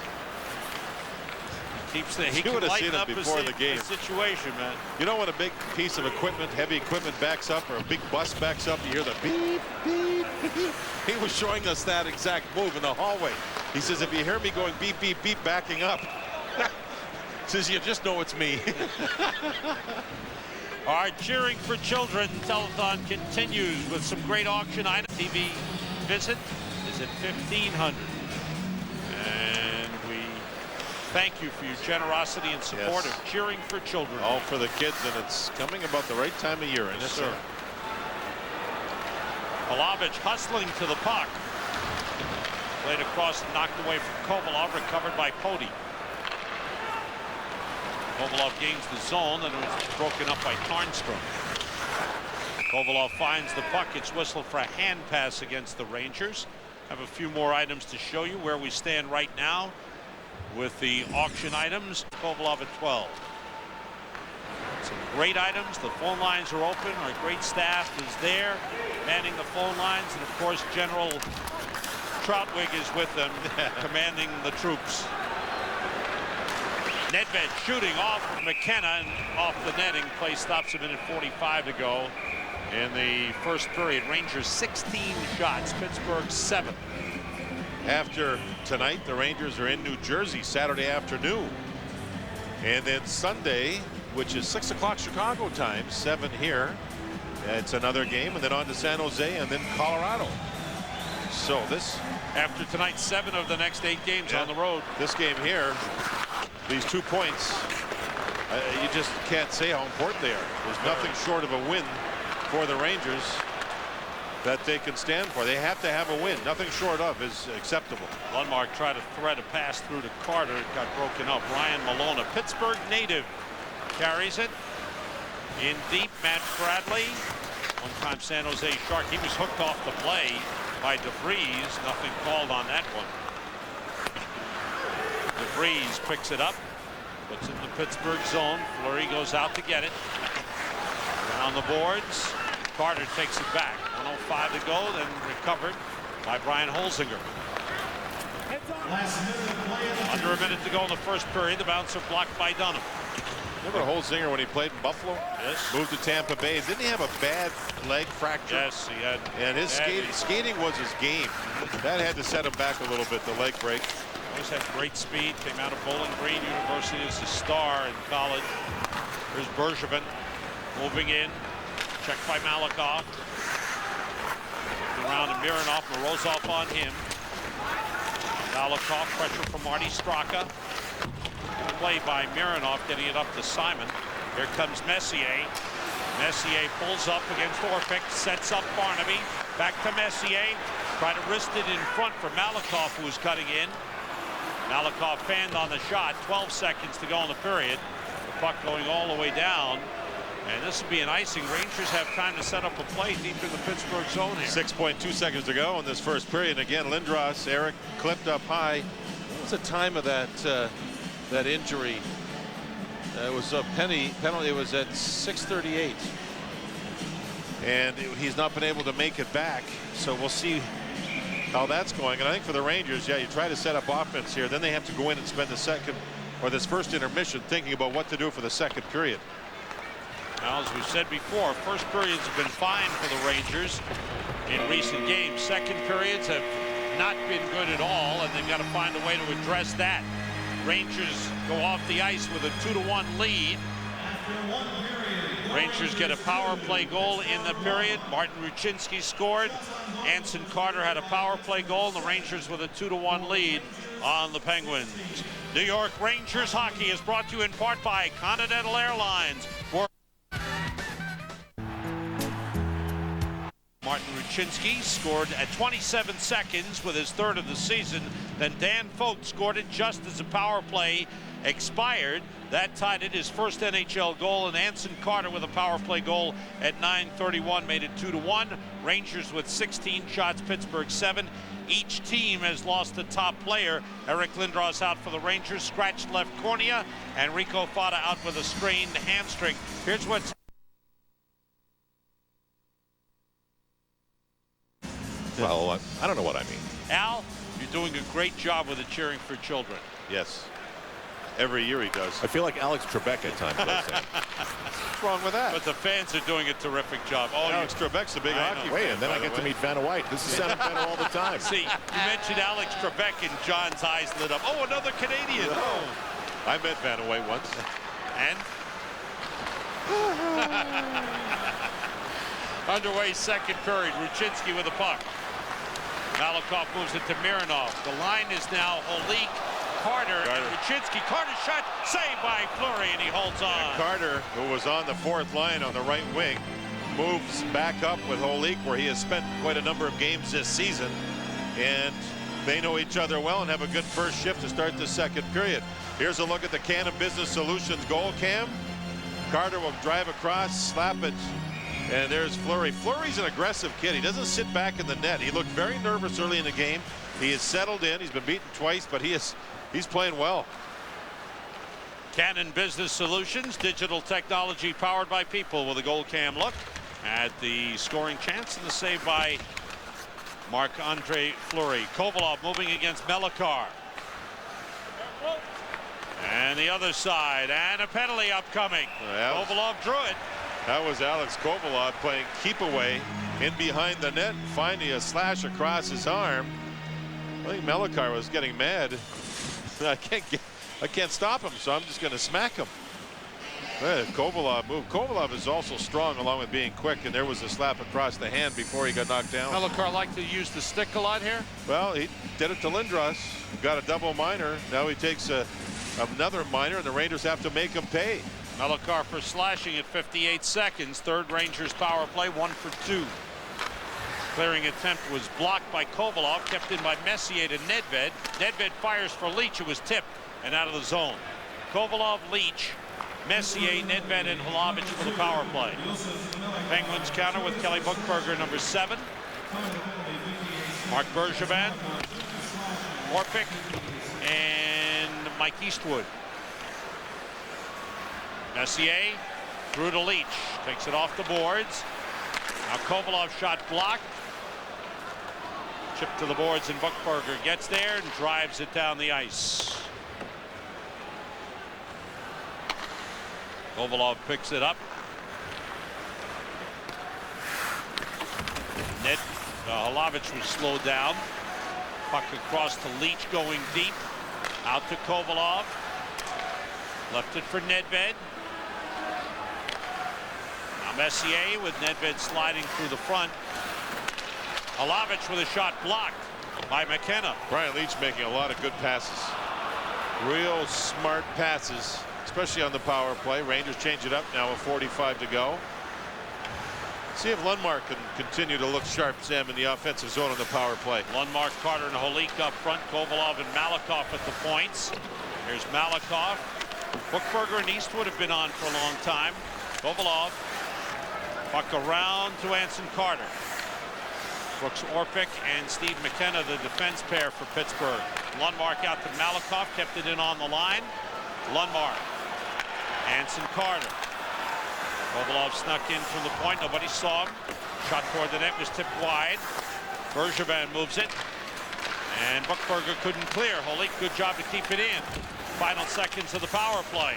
He can lighten up the situation, man. You know when a big piece of equipment, heavy equipment backs up, or a big bus backs up, you hear the beep, beep, beep. He was showing us that exact move in the hallway. He says, if you hear me going beep, beep, beep, backing up, says you just know it's me. Our Cheering for Children telethon continues with some great auction items. TV visit is at $1,500. And we thank you for your generosity and support of Cheering for Children. All for the kids, and it's coming about the right time of year, isn't it, sir? Palavich hustling to the puck. Played across and knocked away from Kovalov, recovered by Poti. Kovalov gains the zone, and it was broken up by Tarnstrom. Kovalov finds the puck. It's whistled for a hand pass against the Rangers. Have a few more items to show you where we stand right now with the auction items. Kovalov at 12. Some great items. The phone lines are open. Our great staff is there manning the phone lines, and of course General Troutwig is with them commanding the troops. Nedved shooting off of McKenna and off the netting. Play stops a minute 45 to go in the first period. Rangers 16 shots, Pittsburgh 7. After tonight, the Rangers are in New Jersey Saturday afternoon, and then Sunday, which is 6 o'clock Chicago time, 7 here. It's another game, and then on to San Jose, and then Colorado. So this, after tonight, 7 of the next 8 games on the road. This game here, these 2 points, you just can't say how important they are. There's nothing short of a win for the Rangers that they can stand for. They have to have a win. Nothing short of is acceptable. Lundmark tried to thread a pass through to Carter. It got broken up. Ryan Malone, a Pittsburgh native, carries it in deep. Matt Bradley, one-time San Jose Shark. He was hooked off the play by DeVries. Nothing called on that one. DeVries picks it up, puts it in the Pittsburgh zone. Fleury goes out to get it. Around the boards. Carter takes it back. 1:05 to go, then recovered by Brian Holzinger. Under a minute to go in the first period. The bouncer blocked by Dunham. Remember Holzinger when he played in Buffalo? Yes. Moved to Tampa Bay. Didn't he have a bad leg fracture? Yes, he had. And his skating was his game. That had to set him back a little bit, the leg break. Always had great speed. Came out of Bowling Green University as a star in college. Here's Bergevin moving in. Checked by Malakoff. Around to Mironov. Morozov on him. Malakoff, pressure from Marty Straka. Play by Mironov, getting it up to Simon. Here comes Messier. Messier pulls up against Orpik, sets up Barnaby. Back to Messier. Try to wrist it in front for Malakoff, who's cutting in. Malakoff fanned on the shot. 12 seconds to go in the period. The puck going all the way down. And this will be an icing. Rangers have time to set up a play deep in the Pittsburgh zone here. 6.2 seconds to go in this first period. Again, Lindros, Eric clipped up high. What was the time of that that injury? It was a penalty. It was at 6:38. And he's not been able to make it back. So we'll see how that's going. And I think for the Rangers, yeah, you try to set up offense here. Then they have to go in and spend the second or this first intermission thinking about what to do for the second period. Now, as we've said before, first periods have been fine for the Rangers in recent games. Second periods have not been good at all, and they've got to find a way to address that. Rangers go off the ice with a 2-1 lead. Rangers get a power play goal in the period. Martin Rucinski scored. Anson Carter had a power play goal, and the Rangers with a 2-1 lead on the Penguins. New York Rangers hockey is brought to you in part by Continental Airlines. Martin Rucinski scored at 27 seconds with his third of the season. Then Dan Focht scored it just as the power play expired. That tied it, his first NHL goal, and Anson Carter with a power play goal at 9:31 made it 2-1. Rangers with 16 shots, Pittsburgh 7. Each team has lost a top player. Eric Lindros out for the Rangers, scratched left cornea, and Rico Fata out with a strained hamstring. Here's what's Well, I don't know what I mean. Al, you're doing a great job with the cheering for children. Yes. Every year he does. I feel like Alex Trebek at times. What's wrong with that? But the fans are doing a terrific job. Oh, Alex Trebek's a big hockey Wait, fan, and then I get to meet Vanna White. This is sounding better all the time. See, you mentioned Alex Trebek and John's eyes lit up. Oh, another Canadian. Oh. I met Vanna White once. And? Underway second period. Rucinski with the puck. Malakoff moves it to Mironov. The line is now Holik, Carter, and Rucinski. Carter's shot saved by Fleury, and he holds on. And Carter, who was on the fourth line on the right wing, moves back up with Holik, where he has spent quite a number of games this season. And they know each other well and have a good first shift to start the second period. Here's a look at the Cannon Business Solutions goal cam. Carter will drive across, slap it. And there's Fleury. Fleury's an aggressive kid. He doesn't sit back in the net. He looked very nervous early in the game. He is settled in. He's been beaten twice, but he's playing well. Cannon Business Solutions, digital technology powered by people, with a goal cam look at the scoring chance and the save by Marc-Andre Fleury. Kovalov moving against Melakar. And the other side, and a penalty upcoming. Kovalov drew it. That was Alex Kovalov playing keep away in behind the net, finding a slash across his arm. I think Melakar was getting mad. I can't stop him, so I'm just going to smack him. Kovalov moved. Kovalov is also strong, along with being quick, and there was a slap across the hand before he got knocked down. Melakar liked to use the stick a lot here. Well, he did it to Lindros. Got a double minor. Now he takes another minor, and the Rangers have to make him pay. Melakar for slashing at 58 seconds. Third Rangers power play, 1 for 2. Clearing attempt was blocked by Kovalov, kept in by Messier to Nedved. Nedved fires for Leach, who was tipped and out of the zone. Kovalov, Leach, Messier, Nedved, and Hlavich for the power play. Penguins counter with Kelly Buchberger, number 7. Mark Bergevin, Orpik, and Mike Eastwood. Messier through to Leach, takes it off the boards. Now Kovalov shot blocked. Chip to the boards, and Buchberger gets there and drives it down the ice. Kovalov picks it up. Hlavich was slowed down. Puck across to Leach, going deep. Out to Kovalov. Left it for Nedved. Now Messier with Nedved sliding through the front. Hlavich with a shot blocked by McKenna. Brian Leach making a lot of good passes. Real smart passes, especially on the power play. Rangers change it up now with 45 to go. See if Lundmark can continue to look sharp, Sam, in the offensive zone on the power play. Lundmark, Carter, and Holik up front. Kovalov and Malakoff at the points. Here's Malakoff. Buchberger and Eastwood have been on for a long time. Kovalov. Puck around to Anson Carter. Brooks Orpik and Steve McKenna, the defense pair for Pittsburgh. Lundmark out to Malakoff, kept it in on the line. Lundmark. Anson Carter. Kovalov snuck in from the point. Nobody saw him. Shot toward the net was tipped wide. Bergevin moves it. And Buchberger couldn't clear. Holik, good job to keep it in. Final seconds of the power play.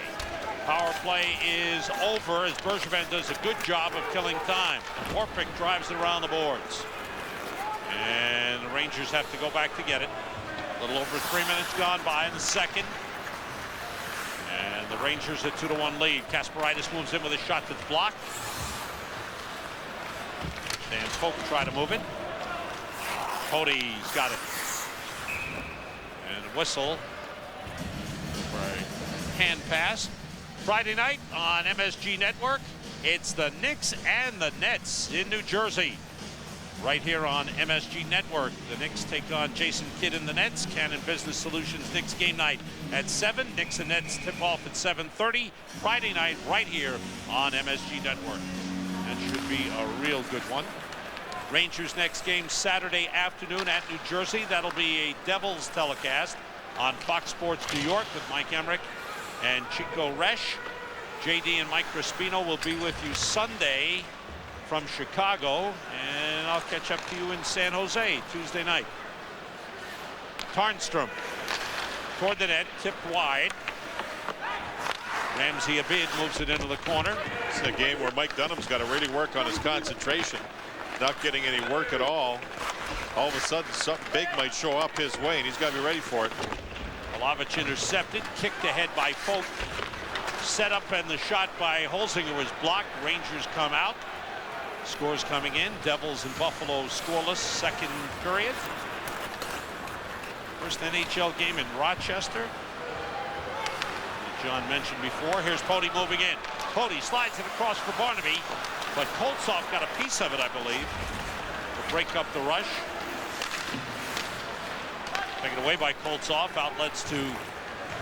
Power play is over as Bergevin does a good job of killing time. Orpik drives it around the boards. And the Rangers have to go back to get it. A little over 3 minutes gone by in the second. And the Rangers a 2-1 lead. Kasparaitis moves in with a shot that's blocked. Dan Folk try to move it. Cody's got it. And a whistle for a hand pass. Friday night on MSG Network, it's the Knicks and the Nets in New Jersey. Right here on MSG Network. The Knicks take on Jason Kidd and the Nets. Cannon Business Solutions Knicks game night at 7. Knicks and Nets tip off at 7:30. Friday night right here on MSG Network. That should be a real good one. Rangers next game Saturday afternoon at New Jersey. That'll be a Devils telecast on Fox Sports New York with Mike Emmerich and Chico Resch. JD and Mike Crispino will be with you Sunday from Chicago, and I'll catch up to you in San Jose Tuesday night. Tarnstrom toward the net, tipped wide. Ramsey Abid moves it into the corner. It's a game where Mike Dunham's got to really work on his concentration. Not getting any work at all. All of a sudden, something big might show up his way, and he's got to be ready for it. Palavich intercepted, kicked ahead by Folk. Set up, and the shot by Holzinger was blocked. Rangers come out. Scores coming in. Devils and Buffalo scoreless second period. First NHL game in Rochester. John mentioned before. Here's Pody moving in. Pody slides it across for Barnaby, but Koltsov got a piece of it, I believe, to break up the rush. Taken away by Koltsov. Outlets to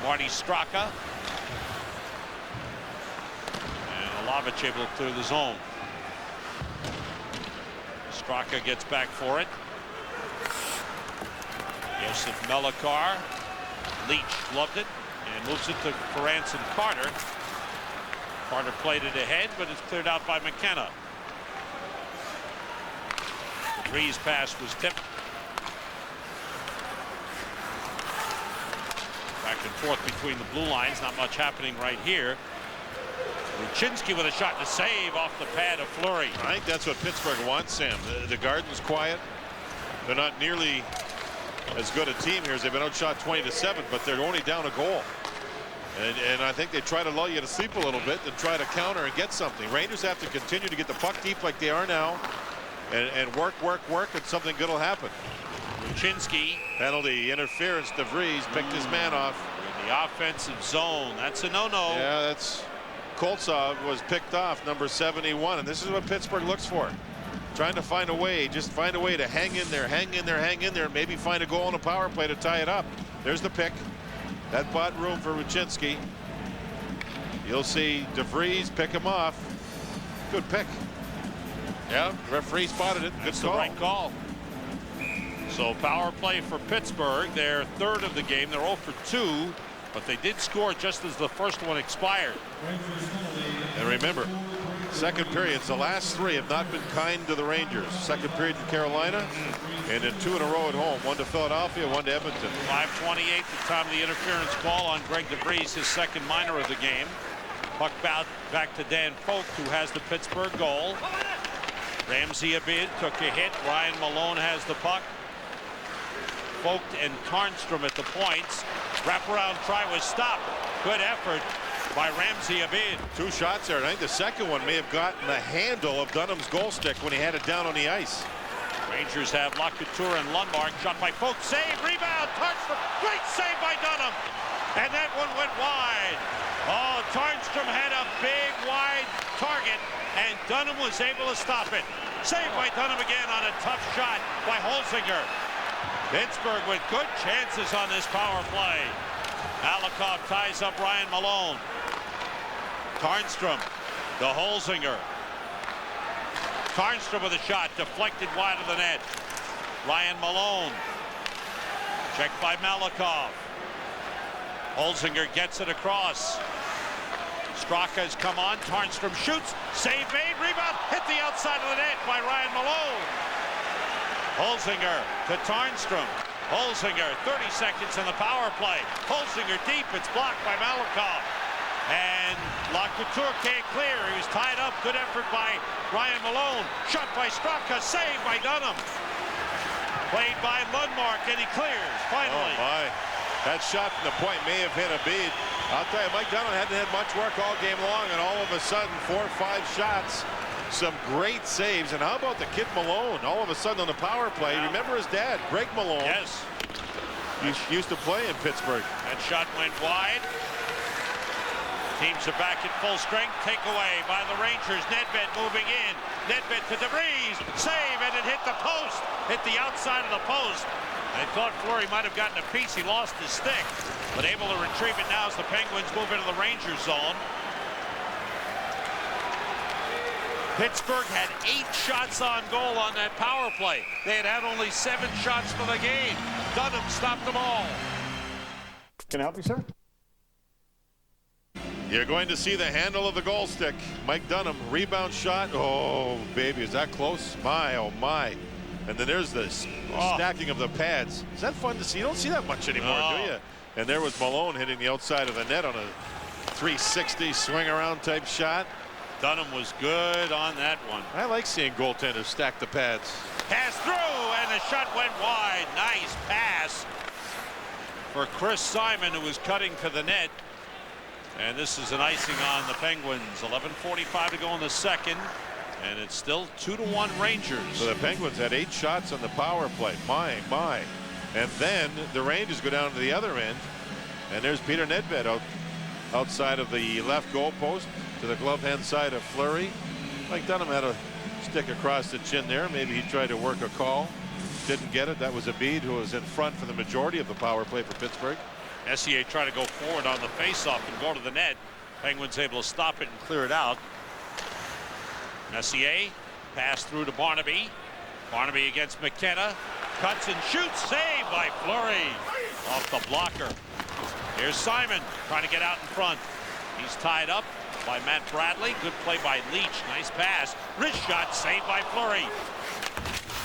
Marty Straka. And Palavich able to clear the zone. Straka gets back for it. Joseph Melikar. Leach loved it and moves it to Ferentz and Carter. Carter played it ahead, but it's cleared out by McKenna. The Breeze pass was tipped. Back and forth between the blue lines. Not much happening right here. Ruchinski with a shot to save off the pad of Fleury. I think that's what Pittsburgh wants, Sam. The Garden's quiet. They're not nearly as good a team here as they've been outshot 20-7, but they're only down a goal. And I think they try to lull you to sleep a little bit and try to counter and get something. Rangers have to continue to get the puck deep like they are now and work, and something good will happen. Ruchinski. Penalty, interference. DeVries picked his man off. In the offensive zone. That's a no-no. Yeah, that's Koltsov was picked off, number 71, and this is what Pittsburgh looks for. Trying to find a way, just find a way to hang in there, and maybe find a goal on a power play to tie it up. There's the pick. That bought room for Ruchinski. You'll see DeVries pick him off. Good pick. Yeah, the referee spotted it. Good call. The right call. So power play for Pittsburgh. They're third of the game. They're 0 for 2, but they did score just as the first one expired. And remember, second periods, the last three have not been kind to the Rangers. Second period in Carolina, and then 2 in a row at home. 1 to Philadelphia, 1 to Edmonton. 5:28 the time of the interference call on Greg DeVries, his second minor of the game. Puck back to Dan Folk, who has the Pittsburgh goal. Ramsey Abid took a hit. Ryan Malone has the puck. Folk and Tarnstrom at the points. Wraparound try was stopped. Good effort by Ramsey Abid. 2 shots there. I think the second one may have gotten the handle of Dunham's goal stick when he had it down on the ice. Rangers have Lacouture and Lundmark. Shot by Folk. Save. Rebound. Tarnstrom. Great save by Dunham. And that one went wide. Oh, Tarnstrom had a big wide target, and Dunham was able to stop it. Saved by Dunham again on a tough shot by Holzinger. Pittsburgh with good chances on this power play. Alikov ties up Ryan Malone. Tarnstrom to Holzinger. Tarnstrom with a shot deflected wide of the net. Ryan Malone. Checked by Malikov. Holzinger gets it across. Straka has come on. Tarnstrom shoots. Save made. Rebound. Hit the outside of the net by Ryan Malone. Holzinger to Tarnstrom. Holzinger, 30 seconds in the power play. Holzinger deep. It's blocked by Malikov. And Lacouture can't clear. He was tied up. Good effort by Ryan Malone. Shot by Straka. Saved by Dunham. Played by Lundmark, and he clears finally. Oh my. That shot from the point may have hit a bead. I'll tell you, Mike Dunham hadn't had much work all game long, and all of a sudden, 4 or 5 shots. Some great saves. And how about the kid Malone? All of a sudden on the power play. Remember his dad, Greg Malone? Yes. He used to play in Pittsburgh. That shot went wide. Teams are back at full strength. Takeaway by the Rangers. Nedved moving in. Nedved to DeVries. Save, and it hit the post. Hit the outside of the post. I thought Fleury might have gotten a piece. He lost his stick, but able to retrieve it now as the Penguins move into the Rangers zone. Pittsburgh had 8 shots on goal on that power play. They had only 7 shots for the game. Dunham stopped them all. Can I help you, sir? You're going to see the handle of the goal stick. Mike Dunham, rebound shot. Oh, baby, is that close? My, oh, my. And then there's this stacking of the pads. Is that fun to see? You don't see that much anymore, do you? And there was Malone hitting the outside of the net on a 360 swing around type shot. Dunham was good on that one. I like seeing goaltenders stack the pads. Pass through, and the shot went wide. Nice pass for Chris Simon, who was cutting to the net. And this is an icing on the Penguins. 11:45 to go in the second, and it's still 2-1 Rangers. So the Penguins had 8 shots on the power play. My. And then the Rangers go down to the other end, and there's Peter Nedved outside of the left goal post to the glove hand side of Fleury. Mike Dunham had a stick across the chin there. Maybe he tried to work a call. Didn't get it. That was Abid, who was in front for the majority of the power play for Pittsburgh. Messier tried to go forward on the faceoff and go to the net. Penguins able to stop it and clear it out. Messier passed through to Barnaby. Barnaby against McKenna. Cuts and shoots. Saved by Fleury off the blocker. Here's Simon trying to get out in front. He's tied up by Matt Bradley. Good play by Leach. Nice pass. Wrist shot saved by Fleury.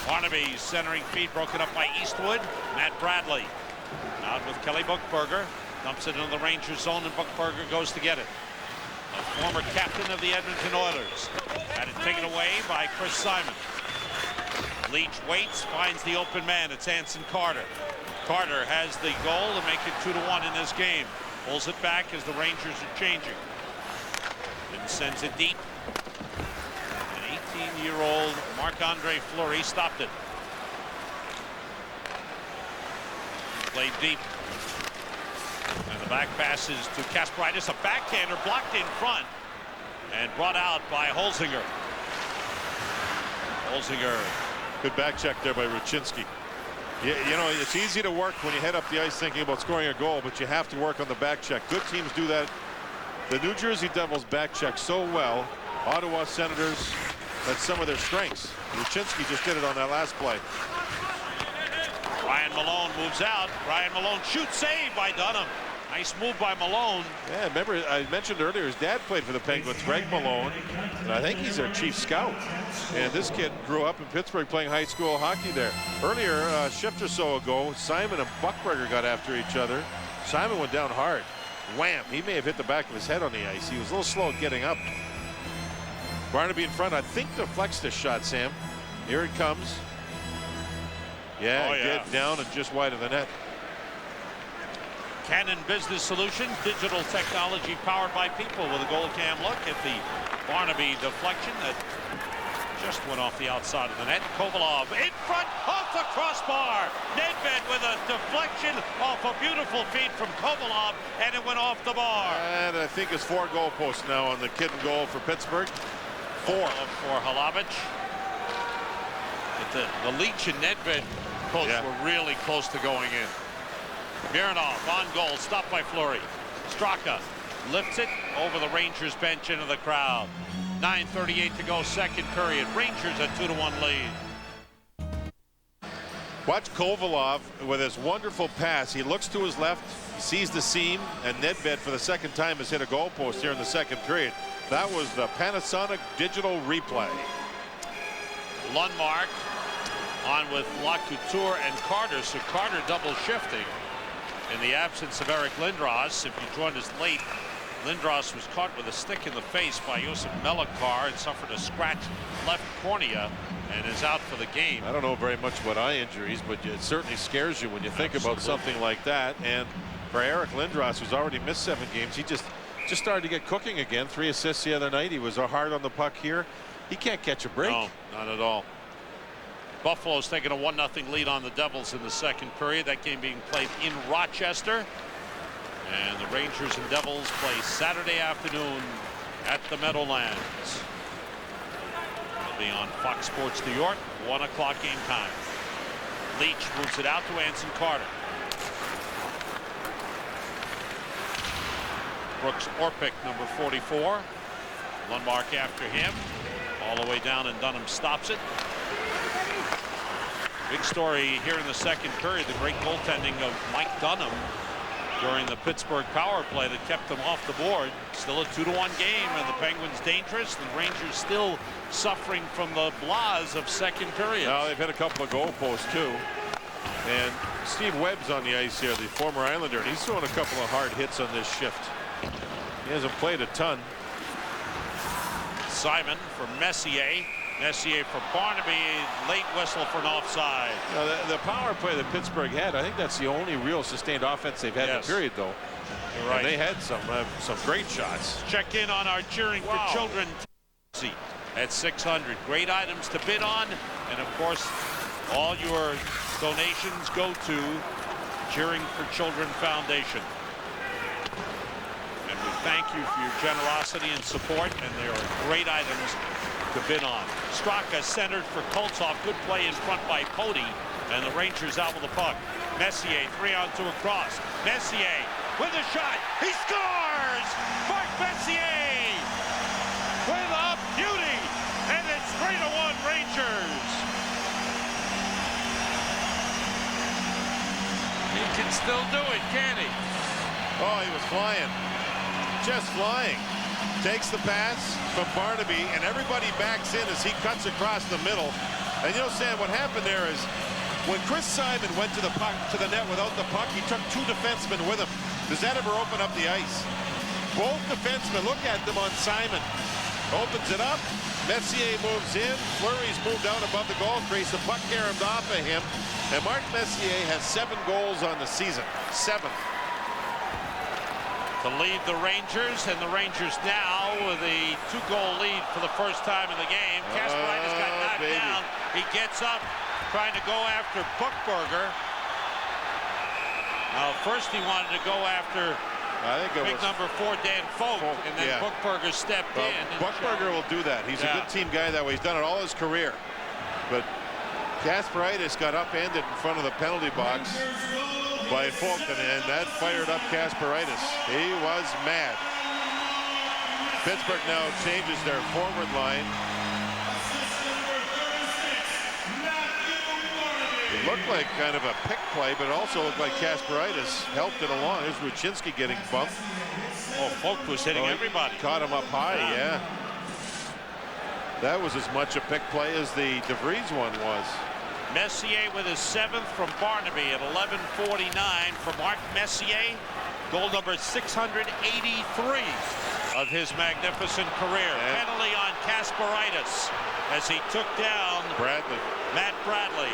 Barnaby's centering feed broken up by Eastwood. Matt Bradley out with Kelly Buchberger. Dumps it into the Rangers zone, and Buchberger goes to get it. A former captain of the Edmonton Oilers. Had it taken away by Chris Simon. Leach waits, finds the open man. It's Anson Carter. Carter has the goal to make it 2-1 in this game. Pulls it back as the Rangers are changing. Then sends it deep. An 18-year-old Marc-Andre Fleury stopped it. Played deep. And the back passes to Kasparaitis. A backhander blocked in front and brought out by Holzinger. Holzinger. Good back check there by Ruchinski. You know, it's easy to work when you head up the ice thinking about scoring a goal, but you have to work on the back check. Good teams do that. The New Jersey Devils back check so well. Ottawa Senators, that's some of their strengths. Ruchinski just did it on that last play. Ryan Malone moves out. Ryan Malone shoots, saved by Dunham. Nice move by Malone. Yeah, remember I mentioned earlier his dad played for the Penguins, Greg Malone, and I think he's their chief scout. And this kid grew up in Pittsburgh playing high school hockey there. Earlier, a shift or so ago, Simon and Buchberger got after each other. Simon went down hard. Wham! He may have hit the back of his head on the ice. He was a little slow at getting up. Barnaby in front, I think deflects this shot, Sam. Here it comes. Yeah, he did, down and just wide of the net. Canon Business Solutions, digital technology powered by people, with a goal cam look at the Barnaby deflection that just went off the outside of the net. Kovalov in front, off the crossbar. Nedved with a deflection off a beautiful feed from Kovalov, and it went off the bar. And I think it's 4 goal posts now on the kid and goal for Pittsburgh. 4 for Hlavich. But the Leach and Nedved posts were really close to going in. Mironov on goal, stopped by Fleury. Straka lifts it over the Rangers bench into the crowd. 9:38 to go, second period. Rangers a 2-1 lead. Watch Kovalov with his wonderful pass. He looks to his left, sees the seam, and Nedved for the second time has hit a goal post here in the second period. That was the Panasonic digital replay. Lundmark on with Lacouture and Carter, so Carter double shifting in the absence of Eric Lindros. If you joined us late, Lindros was caught with a stick in the face by Josip Melekar and suffered a scratched left cornea and is out for the game. I don't know very much about eye injuries, but it certainly scares you when you think about something like that. And for Eric Lindros, who's already missed 7 games, he just started to get cooking again. 3 assists the other night. He was hard on the puck here. He can't catch a break. No, not at all. Buffalo's taking a 1-0 lead on the Devils in the second period. That game being played in Rochester. And the Rangers and Devils play Saturday afternoon at the Meadowlands. It'll be on Fox Sports New York, 1 o'clock game time. Leach moves it out to Anson Carter. Brooks Orpik, number 44. Lundmark after him. All the way down, and Dunham stops it. Big story here in the second period, the great goaltending of Mike Dunham during the Pittsburgh power play that kept them off the board. Still a 2-1 game, and the Penguins dangerous. The Rangers still suffering from the blahs of second period. Now they've hit a couple of goal posts too. And Steve Webb's on the ice here, the former Islander, and he's throwing a couple of hard hits on this shift. He hasn't played a ton. Simon for Messier. Messier for Barnaby. Late whistle for an offside. You know, the power play that Pittsburgh had, I think that's the only real sustained offense they've had in the period, though. You're right. And they had some great shots. Check in on our Cheering for Children at 600. Great items to bid on, and of course, all your donations go to Cheering for Children Foundation. And we thank you for your generosity and support, and there are great items to bid on. Straka centered for Koltsov. Good play in front by Pody, and the Rangers out with the puck. Messier 3-on-2 across. Messier with a shot. He scores! Mark Messier with a beauty, and it's 3-1 Rangers. He can still do it, can he? Oh, he was flying. Just flying. Takes the pass from Barnaby, and everybody backs in as he cuts across the middle. And you know, Sam, what happened there is when Chris Simon went to the puck, to the net without the puck, he took 2 defensemen with him. Does that ever open up the ice? Both defensemen, look at them on Simon. Opens it up. Messier moves in. Fleury's moved out above the goal crease. The puck caromed off of him. And Mark Messier has 7 goals on the season. 7. To lead the Rangers, and the Rangers now with a 2-goal lead for the first time in the game. Kasparaitis got knocked down. He gets up, trying to go after Buchberger. Now, first he wanted to go after big number 4, Dan Folk, and then Buchberger stepped in. Buchberger will do that. He's a good team guy that way. He's done it all his career. But Kasparaitis got upended in front of the penalty box by Fulton, and that fired up Kasparaitis. He was mad. Pittsburgh now changes their forward line. It looked like kind of a pick play, but it also looked like Kasparaitis helped it along. There's Ruchinski getting bumped. Oh, Folk was hitting everybody. Caught him up high, yeah. That was as much a pick play as the DeVries one was. Messier with his 7th from Barnaby at 11:49 for Mark Messier. Goal number 683 of his magnificent career. Penalty on Kasparaitis as he took down Matt Bradley.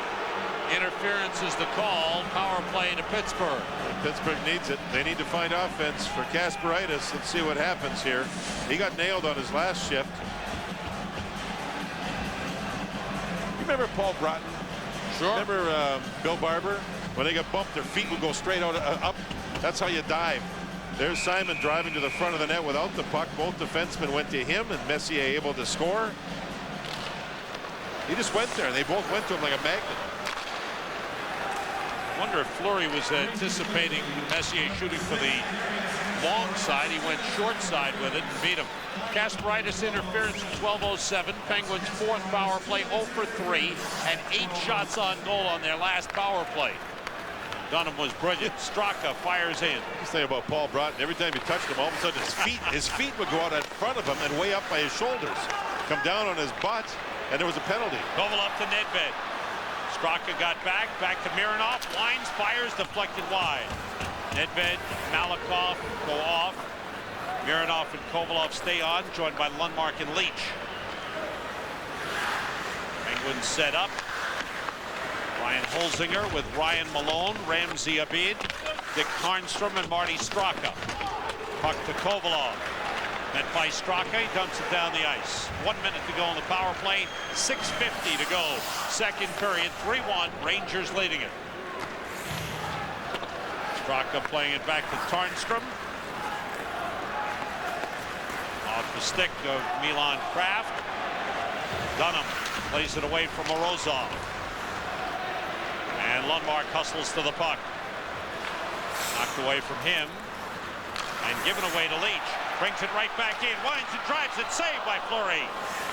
Interference is the call. Power play to Pittsburgh. Pittsburgh needs it. They need to find offense for Kasparaitis. Let's see what happens here. He got nailed on his last shift. You remember Paul Broughton? Sure. Remember Bill Barber? When they got bumped, their feet would go straight out up. That's how you dive. There's Simon driving to the front of the net without the puck. Both defensemen went to him, and Messier able to score. He just went there, and they both went to him like a magnet. I wonder if Fleury was anticipating Messier shooting for the long side. He went short side with it and beat him. Kasparaitis interference at 12:07. Penguins 4th power play, 0 for 3, and 8 shots on goal on their last power play. Dunham was brilliant. Straka fires in. Just think about Paul Broughton. Every time he touched him, all of a sudden his feet would go out in front of him and way up by his shoulders, come down on his butt, and there was a penalty. Koval up to Nedved. Straka got back to Mironov. Wines, fires, deflected wide. Nedved, Malakoff go off. Mironov and Kovalov stay on, joined by Lundmark and Leach. Penguins set up. Ryan Holzinger with Ryan Malone, Ramsey Abid, Dick Karnstrom, and Marty Straka. Puck to Kovalov. Met by Straka, he dumps it down the ice. 1 minute to go on the power play, 6:50 to go. Second period, 3-1, Rangers leading it. Straka playing it back to Tarnstrom. Off the stick of Milan Kraft. Dunham plays it away from Morozov. And Lundmark hustles to the puck. Knocked away from him. And given away to Leach. Brings it right back in. Winds and drives it. Saved by Fleury.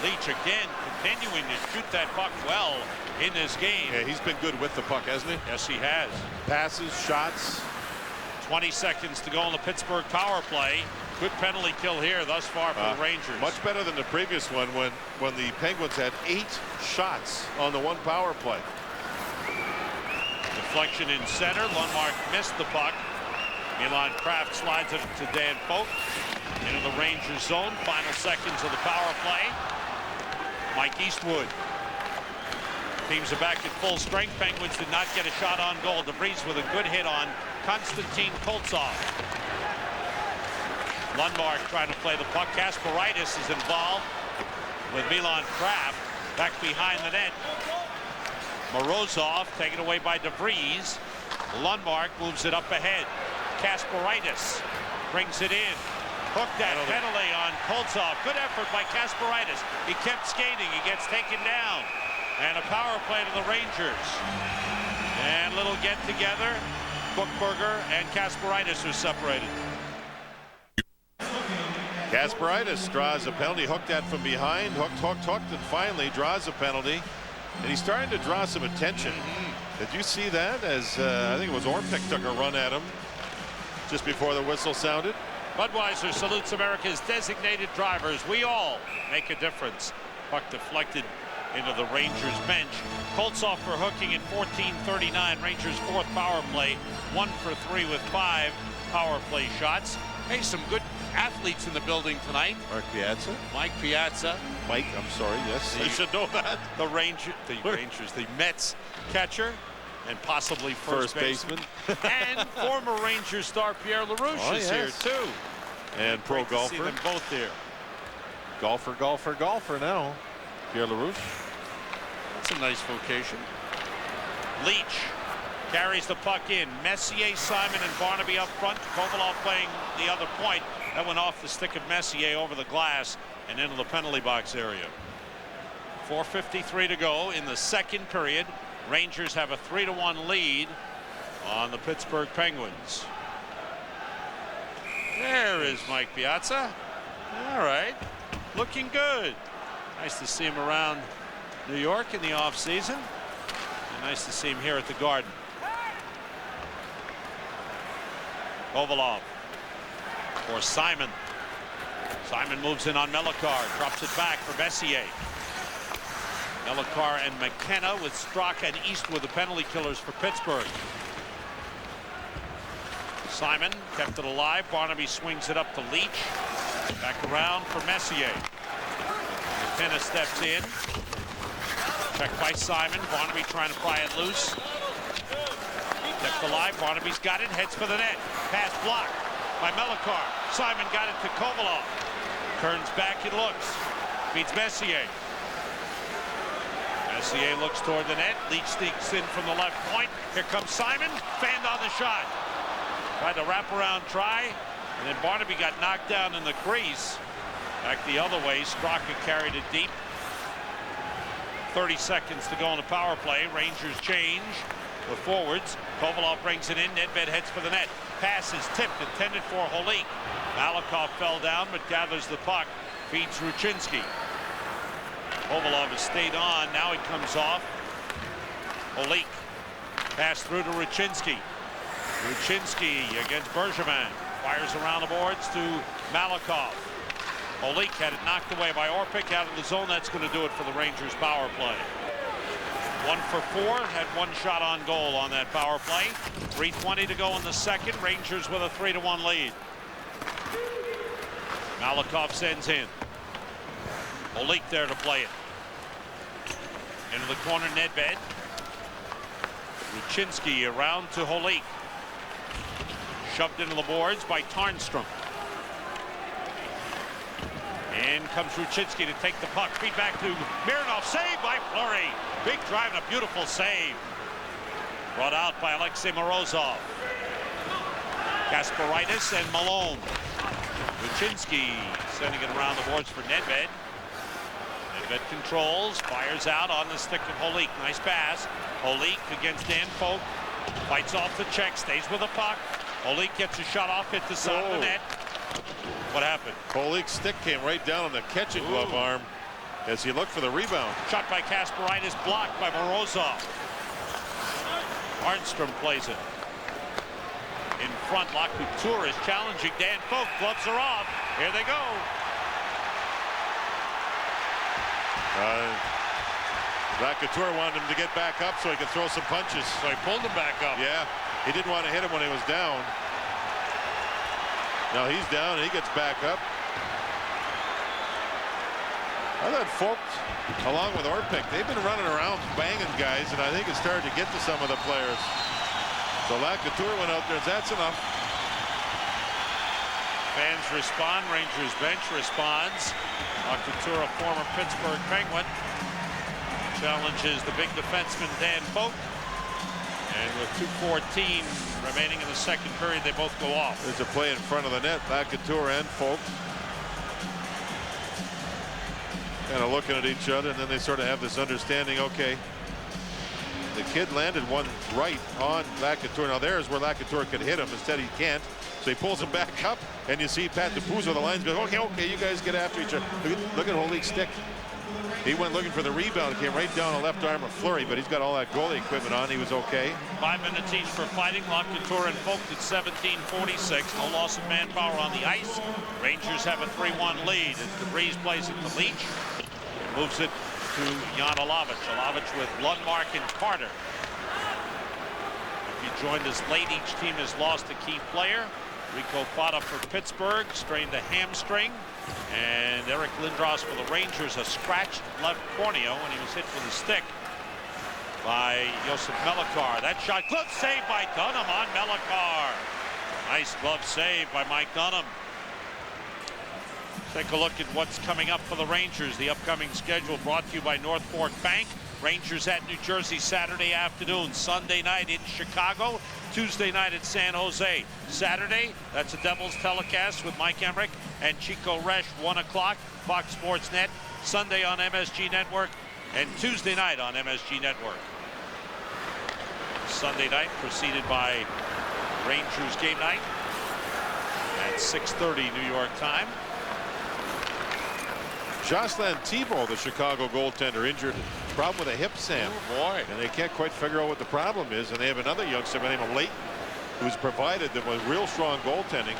Leach again continuing to shoot that puck well in this game. Yeah, he's been good with the puck, hasn't he? Yes, he has. Passes, shots. 20 seconds to go on the Pittsburgh power play. Good penalty kill here thus far for the Rangers. Much better than the previous one when the Penguins had 8 shots on the one power play. Deflection in center. Lundmark missed the puck. Milan Kraft slides it to Dan Folk into the Rangers zone. Final seconds of the power play. Mike Eastwood. Teams are back at full strength. Penguins did not get a shot on goal. DeVries with a good hit on Konstantin Koltsov. Lundmark trying to play the puck. Kasparaitis is involved with Milan Kraft back behind the net. Morozov taken away by DeVries. Lundmark moves it up ahead. Kasparaitis brings it in. Hooked that penalty on Koltsov. Good effort by Kasparaitis. He kept skating. He gets taken down. And a power play to the Rangers. And a little get together. Bookberger and Kasparaitis are separated. Kasparaitis draws a penalty. Hooked that from behind. Hooked, and finally draws a penalty. And he's starting to draw some attention. Did you see that? As I think it was Orpik took a run at him just before the whistle sounded. Budweiser salutes America's designated drivers. We all make a difference. Puck deflected into the Rangers bench. Koltsov for hooking at 14:39. Rangers' fourth power play. 1 for 3 with 5 power play shots. Hey, some good athletes in the building tonight. Mark Piazza. Mike Piazza. Mike, I'm sorry. Yes, I should know that. The Rangers, the Mets catcher and possibly first baseman. And former Rangers star Pierre LaRouche is here too. And pro Great to golfer. see them both here. Golfer now. Pierre LaRouche. That's a nice vocation. Leach carries the puck in. Messier, Simon, and Barnaby up front. Kovalov playing the other point. That went off the stick of Messier over the glass and into the penalty box area. 4:53 to go in the second period. Rangers have a 3-1 lead on the Pittsburgh Penguins. There is Mike Piazza. All right, looking good. Nice to see him around New York in the offseason. And nice to see him here at the Garden. Kovalov for Simon. Simon moves in on Melikar, drops it back for Messier. Melikar and McKenna with Straka and Eastwood, the penalty killers for Pittsburgh. Simon kept it alive. Barnaby swings it up to Leach. Back around for Messier. McKenna steps in. Checked by Simon. Barnaby trying to pry it loose. Kept alive. Barnaby's got it. Heads for the net. Pass blocked by Melikar. Simon got it to Kovalov. Turns back and looks. Beats Messier. Messier looks toward the net. Leach sneaks in from the left point. Here comes Simon. Fanned on the shot. Tried to wrap around try. And then Barnaby got knocked down in the crease. Back the other way. Straka carried it deep. 30 seconds to go on the power play. Rangers change the forwards. Kovalov brings it in. Nedved heads for the net. Pass is tipped, intended for Holik. Malakoff fell down but gathers the puck. Feeds Ruchinski. Kovalov has stayed on. Now he comes off. Holik. Pass through to Ruchinski. Ruchinski against Bergevin. Fires around the boards to Malakoff. Holik had it knocked away by Orpik out of the zone. That's going to do it for the Rangers power play. 1 for 4, had 1 shot on goal on that power play. 3:20 to go in the second. Rangers with a 3-1 lead. Malakoff sends in. Holik there to play it. Into the corner, Nedved. Ruchinski around to Holik. Shoved into the boards by Tarnstrom. In comes Ruchinski to take the puck. Feed back to Mironov. Saved by Fleury. Big drive and a beautiful save. Brought out by Alexei Morozov. Kasparaitis and Malone. Ruchinski sending it around the boards for Nedved. Nedved controls, fires out on the stick of Holik. Nice pass. Holik against Dan Folk. Fights off the check, stays with the puck. Holik gets a shot off, hit the side of the net. What happened? Holik's stick came right down on the catching glove arm as he looked for the rebound. Shot by Kasparaitis, blocked by Morozov. Arnstrom plays it. In front, La Couture is challenging Dan Folk. Gloves are off. Here they go. La Couture wanted him to get back up so he could throw some punches. So he pulled him back up. Yeah, he didn't want to hit him when he was down. Now he's down and he gets back up. I thought Folk, along with Orpik, they've been running around banging guys, and I think it started to get to some of the players. So La Couture went out there and said, that's enough. Fans respond. Rangers bench responds. La Couture, a former Pittsburgh Penguin, challenges the big defenseman Dan Folk. And with 2:14 remaining in the second period, they both go off. There's a play in front of the net. La Couture and Folk kind of looking at each other, and then they sort of have this understanding, okay, the kid landed one right on La Couture. Now there's where La Couture could hit him. Instead he can't. So he pulls him back up, and you see Pat DePuzzo, the lines goes, okay, you guys get after each other. Look at Holik's stick. He went looking for the rebound. It came right down the left arm of Fleury, but he's got all that goalie equipment on. He was okay. 5 minutes each for fighting. La Couture and Folk at 17:46. No loss of manpower on the ice. Rangers have a 3-1 lead as DeVries plays it to Leach. Moves it to Jan Alavich. Alavich with Lundmark and Carter. If you joined us late, each team has lost a key player. Rico Fata for Pittsburgh strained a hamstring. And Eric Lindros for the Rangers, a scratched left corneo when he was hit with a stick by Joseph Melakar. That shot, glove save by Dunham on Melakar. Nice glove save by Mike Dunham. Take a look at what's coming up for the Rangers. The upcoming schedule brought to you by North Fork Bank. Rangers at New Jersey Saturday afternoon. Sunday night in Chicago. Tuesday night at San Jose. Saturday, that's a Devils telecast with Mike Emmerich and Chico Resch, 1 o'clock, Fox Sports Net. Sunday on MSG Network, and Tuesday night on MSG Network. Sunday night preceded by Rangers game night at 6:30 New York time. Jocelyn Thibault, the Chicago goaltender, injured. Problem with a hip, Sam. Oh boy. And they can't quite figure out what the problem is. And they have another youngster by the name of Leighton, who's provided them with real strong goaltending.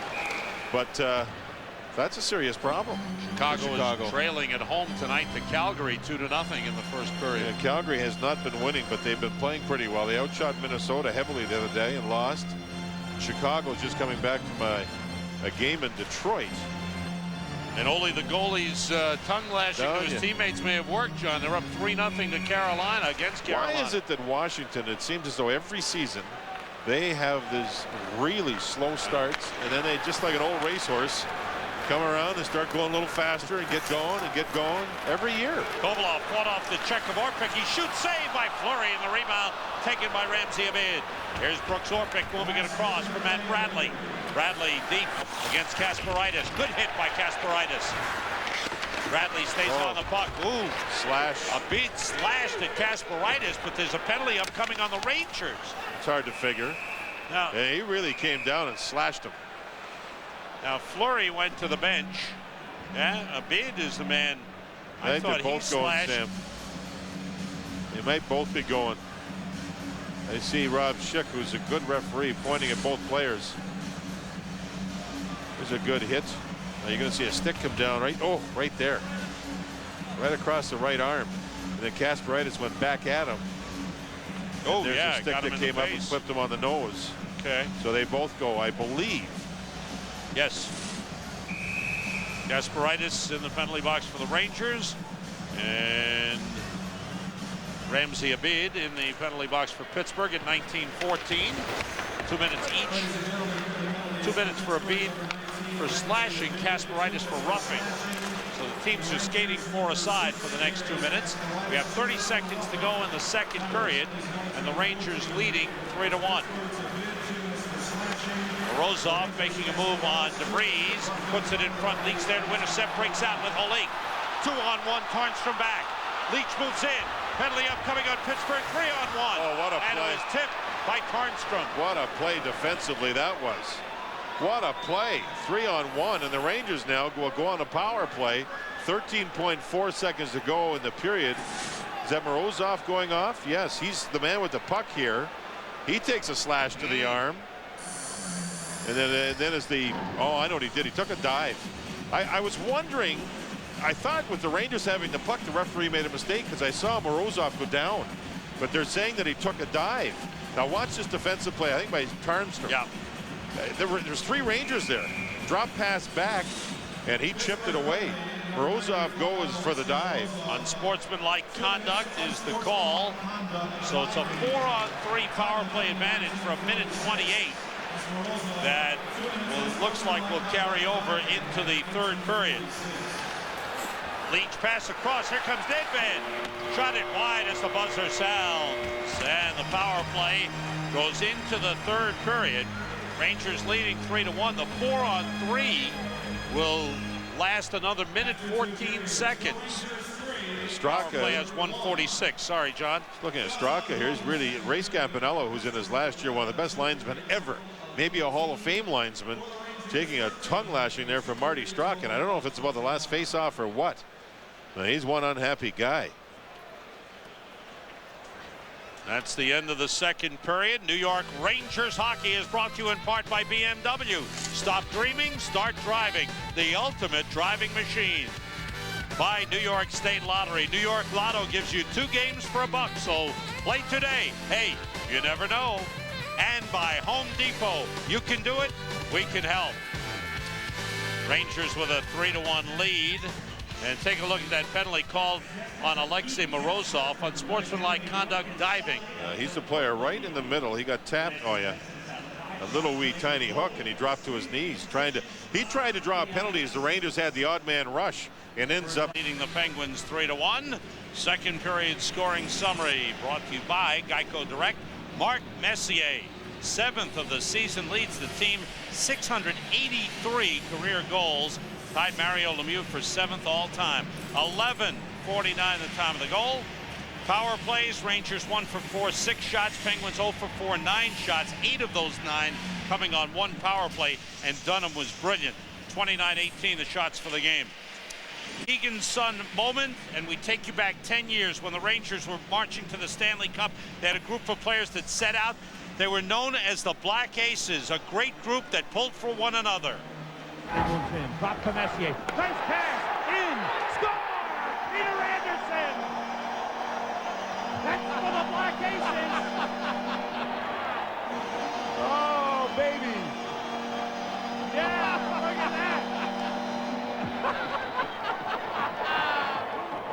But that's a serious problem. Chicago is trailing at home tonight to Calgary 2-0 in the first period. Yeah, Calgary has not been winning, but they've been playing pretty well. They outshot Minnesota heavily the other day and lost. Chicago's just coming back from a game in Detroit. And only the goalie's tongue lashing to his teammates may have worked, John. They're up 3-0 to Carolina against Carolina. Why is it that Washington, it seems as though every season they have these really slow starts, and then they, just like an old racehorse, come around and start going a little faster and get going every year. Kovalov fought off the check of Orpik. He shoots, saved by Fleury, and the rebound taken by Ramsey Abid. Here's Brooks Orpik moving it across for Matt Bradley. Bradley deep against Kasparaitis. Good hit by Kasparaitis. Bradley stays on the puck. Ooh. Slash. Abid slashed at Kasparaitis, but there's a penalty upcoming on the Rangers. It's hard to figure. Now, and he really came down and slashed him. Now Fleury went to the bench. Yeah, Abid is the man. I thought they're both going, Sam. They might both be going. I see Rob Schick, who's a good referee, pointing at both players. There's a good hit. Now you're going to see a stick come down right there. Right across the right arm. And then Kasparaitis went back at him. Oh, there's yeah, a stick that came up and flipped him on the nose. Okay. So they both go, I believe. Yes. Kasparaitis in the penalty box for the Rangers, and Ramsey Abid in the penalty box for Pittsburgh at 19-14. 2 minutes each. 2 minutes for Abid for slashing, Kasparaitis for roughing. So the teams are skating 4 aside for the next 2 minutes. We have 30 seconds to go in the second period, and the Rangers leading 3-1. Morozov making a move on DeVries, puts it in front, Leach there to intercept, breaks out with Holik. 2-on-1, Tarnstrom back. Leach moves in, penalty upcoming on Pittsburgh, 3-on-1. Oh, what a and play. it was tipped by Tarnstrom. What a play defensively that was. What a play. 3-on-1, and the Rangers now will go on a power play. 13.4 seconds to go in the period. Is that Morozov going off? Yes, he's the man with the puck here. He takes a slash to the arm. And then as the, oh, I know what he did. He took a dive. I was wondering, I thought with the Rangers having the puck, the referee made a mistake because I saw Morozov go down. But they're saying that he took a dive. Now watch this defensive play, I think by Tarnstrom. Yeah. There's 3 Rangers there. Drop pass back, and he chipped it away. Morozov goes for the dive. Unsportsmanlike conduct is the call. So it's a 4-on-3 power play advantage for a minute 28. That looks like will carry over into the third period. Leach pass across. Here comes Nedved. Shot it wide as the buzzer sounds. And the power play goes into the third period. Rangers leading 3-1. The 4-on-3 will last another minute 14 seconds. Straka Power play has 1:46. Sorry, John. Looking at Straka here, he's really Ray Scampanello, who's in his last year, one of the best linesmen ever. Maybe a Hall of Fame linesman, taking a tongue lashing there from Marty Straka. I don't know if it's about the last face-off or what. But he's one unhappy guy. That's the end of the second period. New York Rangers hockey is brought to you in part by BMW. Stop dreaming, start driving. The ultimate driving machine. By New York State Lottery. New York Lotto gives you 2 games for $1, so play today. Hey, you never know. And by Home Depot. You can do it, we can help. Rangers with a 3-1 lead. And take a look at that penalty called on Alexei Morozov, unsportsmanlike conduct, diving. He's the player right in the middle. He got tapped. Oh yeah, a little wee tiny hook, and he dropped to his knees. He tried to draw a penalty as the Rangers had the odd man rush, and ends up leading the Penguins 3-1. Second period scoring summary brought to you by Geico Direct. Mark Messier, 7th of the season, leads the team, 683 career goals. Tied Mario Lemieux for 7th all-time. 11:49 the time of the goal. Power plays, Rangers 1 for 4, 6 shots. Penguins 0 for 4, 9 shots. 8 of those 9 coming on 1 power play, and Dunham was brilliant. 29-18 the shots for the game. Keegan's son moment, and we take you back 10 years when the Rangers were marching to the Stanley Cup. They had a group of players that set out. They were known as the Black Aces, a great group that pulled for one another. Moves in, drop to Messier. Nice pass, in, score! Peter Anderson! That's for the Black Aces! Oh, baby! Yeah, look at that!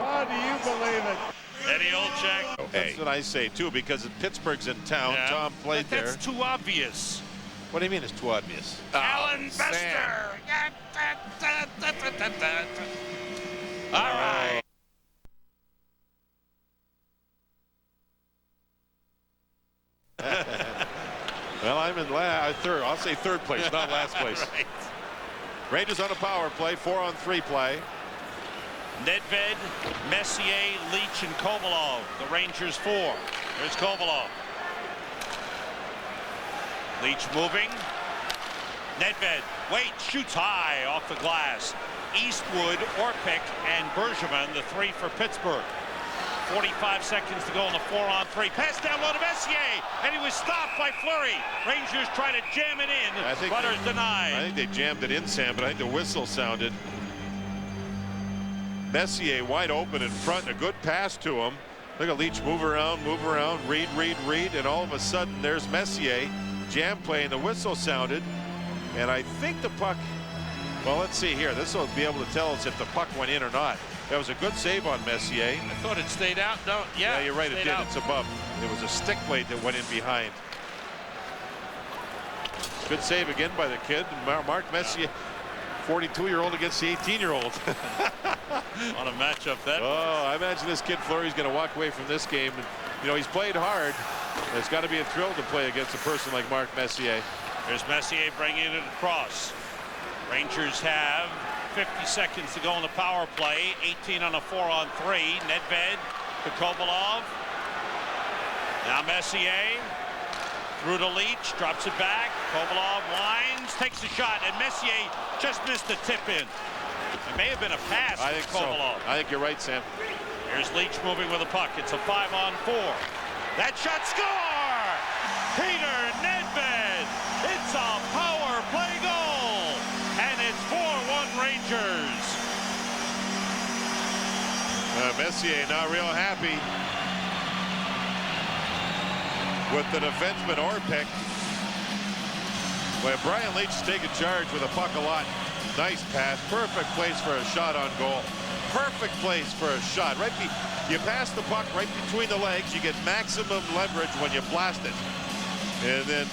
Oh, do you believe it? Eddie Olczyk. That's what I say too, because Pittsburgh's in town. Yeah. Tom played there. That's too obvious. What do you mean it's too obvious? Alan Bester. All right. Well, I'm in third. I'll say third place, not last place. Right. Rangers on a power play, 4-on-3 play. Nedved, Messier, Leach, and Kovalov. The Rangers 4. There's Kovalov. Leach moving. Nedved, wait, shoots high off the glass. Eastwood, Orpik, and Bergevin, the 3 for Pittsburgh. 45 seconds to go in the 4-on-3. Pass down low to Messier, and he was stopped by Fleury. Rangers try to jam it in. Butters denied. I think they jammed it in, Sam, but I think the whistle sounded. Messier wide open in front, a good pass to him. Look at Leach move around, read, and all of a sudden there's Messier. Jam play, and the whistle sounded, and I think the puck Well, let's see here. This will be able to tell us if the puck went in or not. That was a good save on Messier. I thought it stayed out. No, yeah, You're right. It did. out. It's above. It was a stick blade that went in behind. Good save again by the kid, Mark Messier, 42-year-old against the 18-year-old. On a matchup that. Oh, I imagine this kid Fleury's going to walk away from this game. And, you know, he's played hard. It's got to be a thrill to play against a person like Mark Messier. There's Messier bringing it across. Rangers have 50 seconds to go in the power play. 18 on a 4-on-3. Nedved to Kovalov. Now Messier through to Leach, drops it back. Kovalov winds, takes a shot, and Messier just missed the tip in. It may have been a pass. I think Kovalov. so. I think you're right, Sam. Here's Leach moving with a puck. It's a 5-on-4. That shot, score! Peter Nedved. It's a power play goal, and it's 4-1 Rangers. Messier not real happy with the defenseman Orpik. Well, Brian Leach is taking charge with a puck a lot. Nice pass. Perfect place for a shot on goal. Perfect place for a shot. You pass the puck right between the legs. You get maximum leverage when you blast it. And then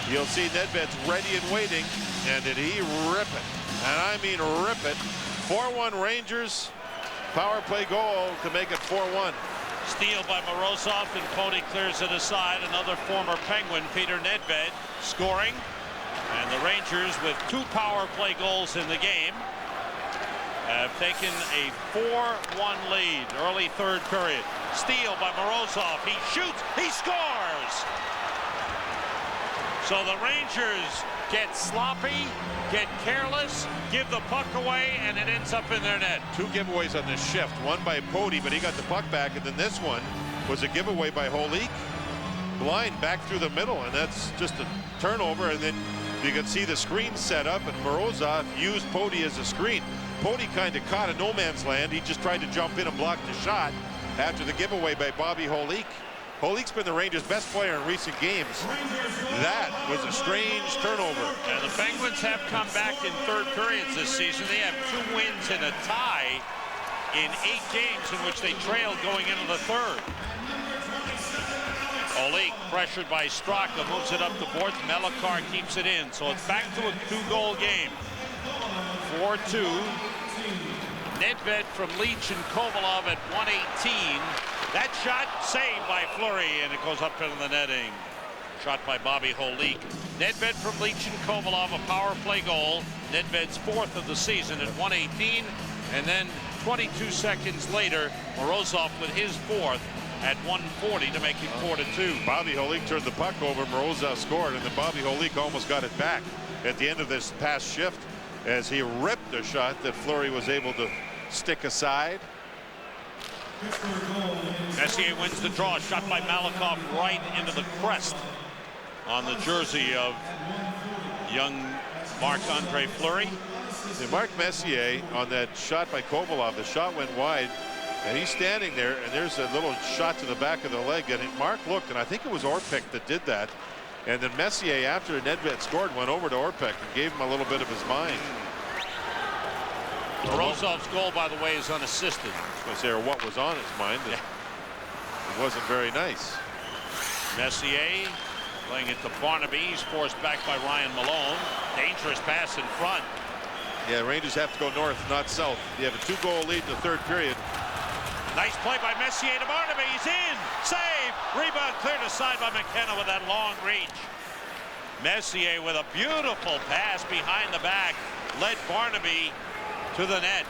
you'll see Nedved's ready and waiting. And did he rip it? And I mean rip it. 4-1 Rangers. Power play goal to make it 4-1. Steal by Morozov, and Cody clears it aside. Another former Penguin, Peter Nedved, scoring. And the Rangers, with 2 power play goals in the game, have taken a 4-1 lead. Early third period. Steal by Morozov. He shoots. He scores. So the Rangers get sloppy, get careless, give the puck away, and it ends up in their net. 2 giveaways on this shift. One by Pody, but he got the puck back, and then this one was a giveaway by Holik. Blind back through the middle, and that's just a turnover. And then you can see the screen set up, and Morozov used Pody as a screen. Pody kind of caught a no man's land. He just tried to jump in and block the shot after the giveaway by Bobby Holik. Holik's been the Rangers' best player in recent games. That was a strange turnover. And the Penguins have come back in third periods this season. They have 2 wins and a tie in 8 games in which they trailed going into the third. Holik, pressured by Straka, moves it up the boards. Melakar keeps it in. So it's back to a 2-goal game. 4-2. Nedved from Leach and Kovalov at 118. That shot saved by Fleury, and it goes up into the netting. Shot by Bobby Holik. Nedved from Leach and Kovalov, a power play goal. Nedved's 4th of the season at 118. And then 22 seconds later, Morozov with his 4th at 140 to make it 4-2. Bobby Holik turned the puck over. Morozov scored, and then Bobby Holik almost got it back at the end of this past shift as he ripped a shot that Fleury was able to stick aside. Messier wins the draw. Shot by Malakoff right into the crest on the jersey of young Marc-Andre Fleury. And Mark Messier on that shot by Kovalov, the shot went wide, and he's standing there, and there's a little shot to the back of the leg, and Mark looked, and I think it was Orpik that did that. And then Messier, after Nedved scored, went over to Orpik and gave him a little bit of his mind. Morozov's goal, by the way, is unassisted. I was there what was on his mind. It wasn't very nice. Messier playing it to Barnaby. He's forced back by Ryan Malone. Dangerous pass in front. Yeah, Rangers have to go north, not south. You have a 2-goal lead in the third period. Nice play by Messier to Barnaby. He's in. Save. Rebound cleared aside by McKenna with that long reach. Messier with a beautiful pass behind the back led Barnaby to the net.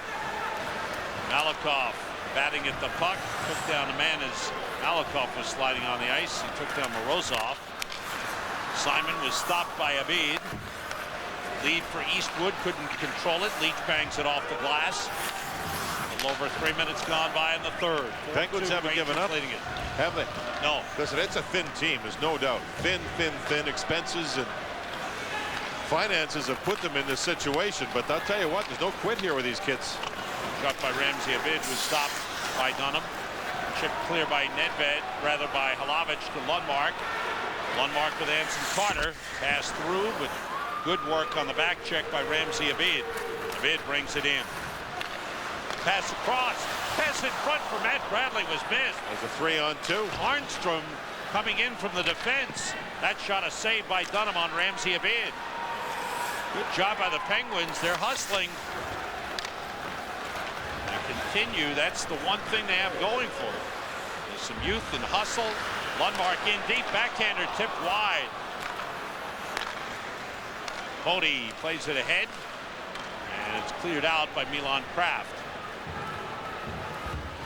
Malakoff batting at the puck, took down the man as Malakoff was sliding on the ice. He took down Morozov. Simon was stopped by Abid. Lead for Eastwood, couldn't control it. Leach bangs it off the glass. A little over 3 minutes gone by in the third. Penguins haven't given up, have they? No. Listen, it's a thin team, there's no doubt. Thin. Expenses and finances have put them in this situation, but I'll tell you what, there's no quit here with these kids. Shot by Ramsey. Abid was stopped by Dunham. Chipped clear by Nedved, rather by Hlavich to Lundmark. Lundmark with Anson Carter. Pass through with Good work on the back check by Ramzi Abid. Abid brings it in. Pass across. Pass in front for Matt Bradley was missed. There's a 3-on-2. Arnstrom coming in from the defense. That shot a save by Dunham on Ramzi Abid. Good job by the Penguins. They're hustling. They continue. That's the one thing they have going for them. There's some youth and hustle. Lundmark in deep. Backhander tipped wide. Bodie plays it ahead. And it's cleared out by Milan Kraft.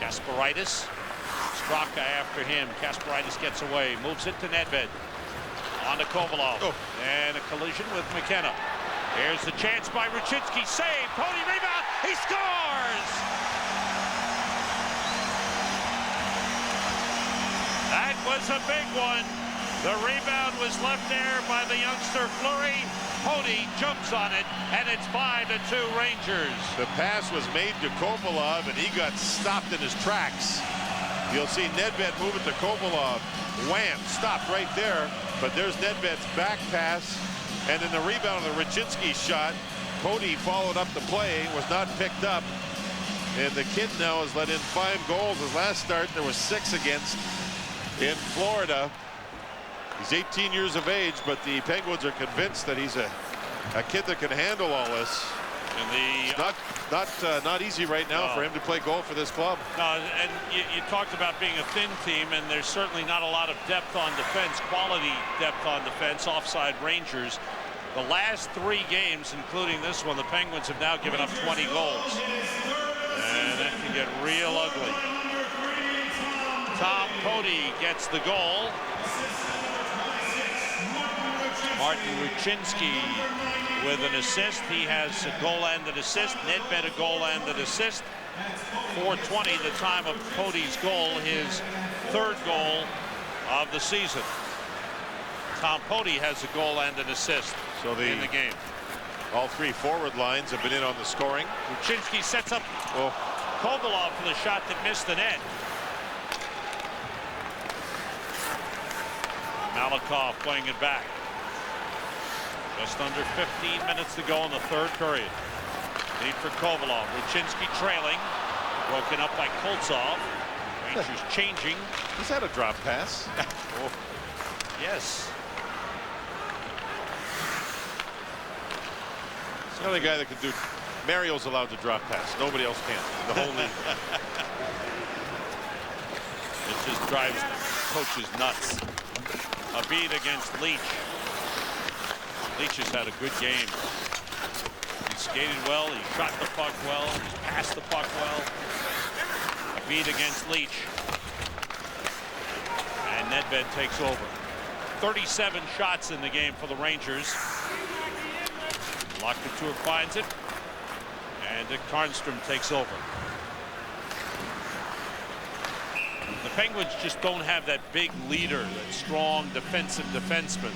Kasparaitis. Straka after him. Kasparaitis gets away. Moves it to Nedved. On to Kovalov. Oh. And a collision with McKenna. Here's the chance by Ruchinski. Save. Pony rebound. He scores! That was a big one. The rebound was left there by the youngster Fleury. Pony jumps on it, and it's 5-2 Rangers. The pass was made to Kovalov, and he got stopped in his tracks. You'll see Nedved move it to Kovalov. Wham! Stopped right there. But there's Nedved's back pass. And in the rebound of the Ruchinski shot, Pony followed up the play, was not picked up. And the kid now has let in 5 goals. His last start, there was 6 against in Florida. He's 18 years of age, but the Penguins are convinced that he's a kid that can handle all this. And It's not easy right now for him to play goal for this club. No, and you talked about being a thin team, and there's certainly not a lot of depth on defense, quality depth on defense, offside Rangers. The last 3 games, including this one, the Penguins have now given up 20 goals. And that can get real ugly. Tom Poti gets the goal. Martin Ruchinski with an assist. He has a goal and an assist. Nedved a goal and an assist. 4:20 the time of Poti's goal, his 3rd goal of the season. Tom Poti has a goal and an assist in the game. All 3 forward lines have been in on the scoring. Ruchinski sets up Kovalov for the shot that missed the net. Malakoff playing it back. Just under 15 minutes to go in the 3rd period. Lead for Kovalov. Ruchinski trailing. Broken up by Koltsov. Rangers changing. He's had a drop pass. Yes. He's the only guy that can do. Mario's allowed to drop pass. Nobody else can. The whole league. It just drives coaches nuts. A beat against Leach. Leach has had a good game. He skated well. He shot the puck well. He passed the puck well. A beat against Leach. And Nedved takes over. 37 shots in the game for the Rangers. Locouture finds it. And Dick Tarnstrom takes over. The Penguins just don't have that big leader, that strong defensive defenseman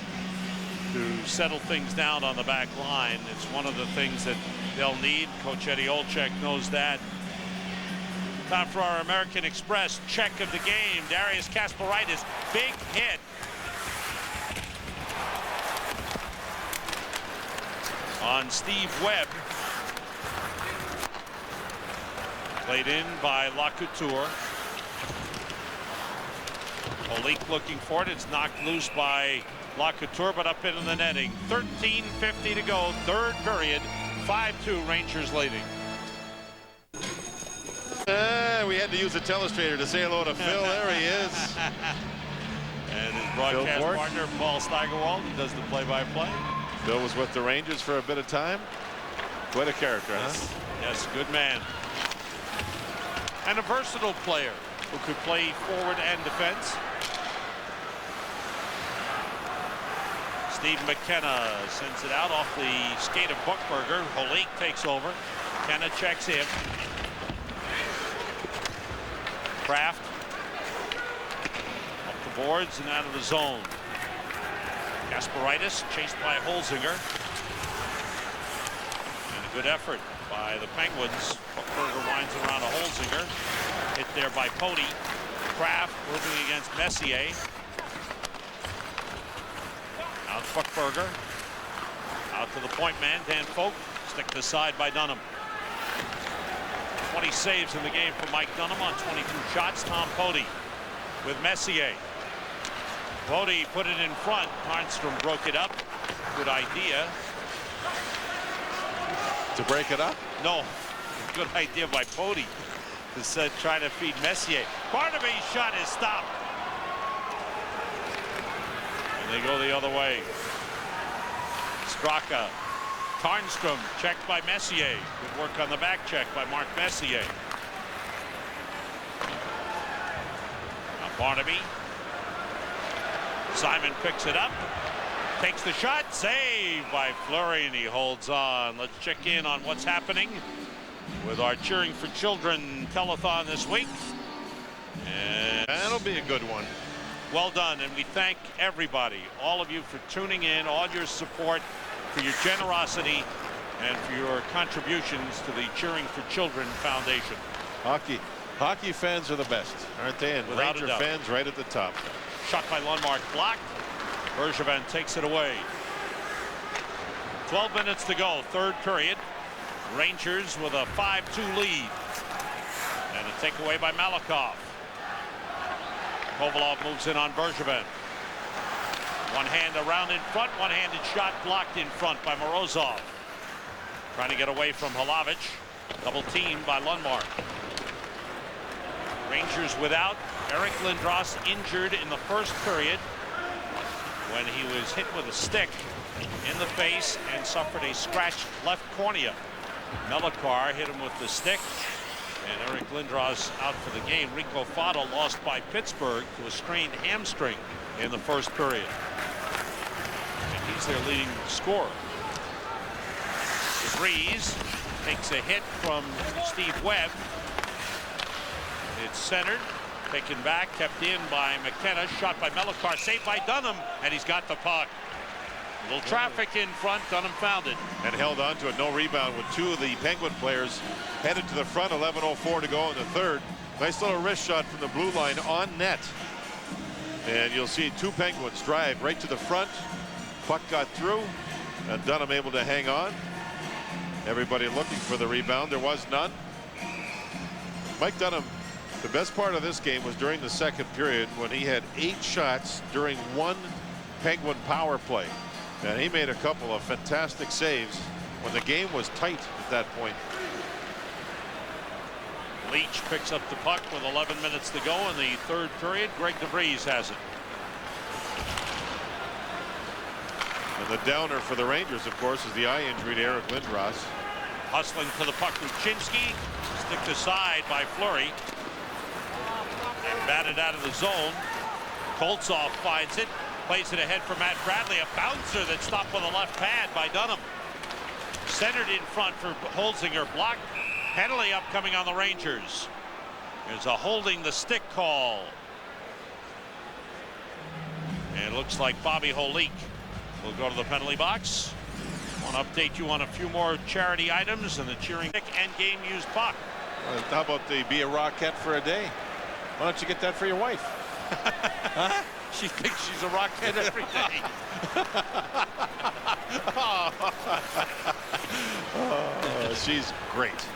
to settle things down on the back line. It's one of the things that they'll need. Coach Eddie Olczyk knows that. Time for our American Express check of the game. Darius Kasparaitis, big hit. On Steve Webb. Played in by Lacouture. Olik looking for it. It's knocked loose by Lacouture, but up into the netting. 13:50 to go, 3rd period. 5-2 Rangers leading. We had to use the telestrator to say hello to Phil. There he is. And his broadcast partner, Paul Steigerwald, he does the play-by-play. Phil was with the Rangers for a bit of time. Quite a character, Yes. huh? Yes, good man. And a versatile player who could play forward and defense. Steve McKenna sends it out off the skate of Buchberger. Holik takes over. McKenna checks in. Kraft up the boards and out of the zone. Kasparaitis chased by Holzinger. And a good effort by the Penguins. Buchberger winds around a Holzinger. Hit there by Poti. Kraft working against Messier. Now it's Buchberger. Out to the point man, Dan Folk. Stick to side by Dunham. 20 saves in the game for Mike Dunham on 22 shots. Tom Poti with Messier. Poti put it in front. Tarnstrom broke it up. Good idea. To break it up? No. Good idea by Poti to try to feed Messier. Barnaby's shot is stopped. And they go the other way. Straka. Tarnstrom checked by Messier. Good work on the back check by Mark Messier. Now Barnaby. Simon picks it up. Takes the shot. Saved by Fleury, and he holds on. Let's check in on what's happening with our Cheering for Children telethon this week. And That'll be a good one. well done, and we thank everybody, all of you, for tuning in, all your support, for your generosity, and for your contributions to the Cheering for Children Foundation. Hockey fans are the best, aren't they? And Without a Ranger doubt. fans right at the top. Shot by Lundmark blocked. Bergevin takes it away. 12 minutes to go, third period. Rangers with a 5-2 lead. And a takeaway by Malakoff. Kovalov moves in on Bergevin. One hand around in front, one-handed shot blocked in front by Morozov. Trying to get away from Hlavich. Double teamed by Lundmark. Rangers without Eric Lindros, injured in the first period when he was hit with a stick in the face and suffered a scratched left cornea. Melakar hit him with the stick, and Eric Lindros out for the game. Rico Fata lost by Pittsburgh to a strained hamstring in the first period. And he's their leading scorer. DeVries takes a hit from Steve Webb. It's centered, taken back, kept in by McKenna, shot by Melakar, saved by Dunham, and he's got the puck. A little traffic in front, Dunham found it. And held on to it, no rebound, with two of the Penguin players headed to the front. 11:04 to go in the third. Nice little wrist shot from the blue line on net. And you'll see two Penguins drive right to the front. Puck got through, and Dunham able to hang on. Everybody looking for the rebound. There was none. Mike Dunham, the best part of this game was during the second period when he had 8 shots during one Penguin power play. And he made a couple of fantastic saves when the game was tight at that point. Leach picks up the puck with 11 minutes to go in the third period. Greg DeVries has it. And the downer for the Rangers, of course, is the eye injury to Eric Lindros. Hustling to the puck, Luczynski. Stick to side by Fleury. And batted out of the zone. Koltsov finds it. Plays it ahead for Matt Bradley. A bouncer that's stopped with a left pad by Dunham. Centered in front for Holzinger. Blocked. Penalty upcoming on the Rangers. There's a holding the stick call. And it looks like Bobby Holik will go to the penalty box. I want to update you on a few more charity items and the cheering stick and game used puck. How about the Be a Rockette for a day? Why don't you get that for your wife? Huh? She thinks she's a Rockette every day. Oh, she's great.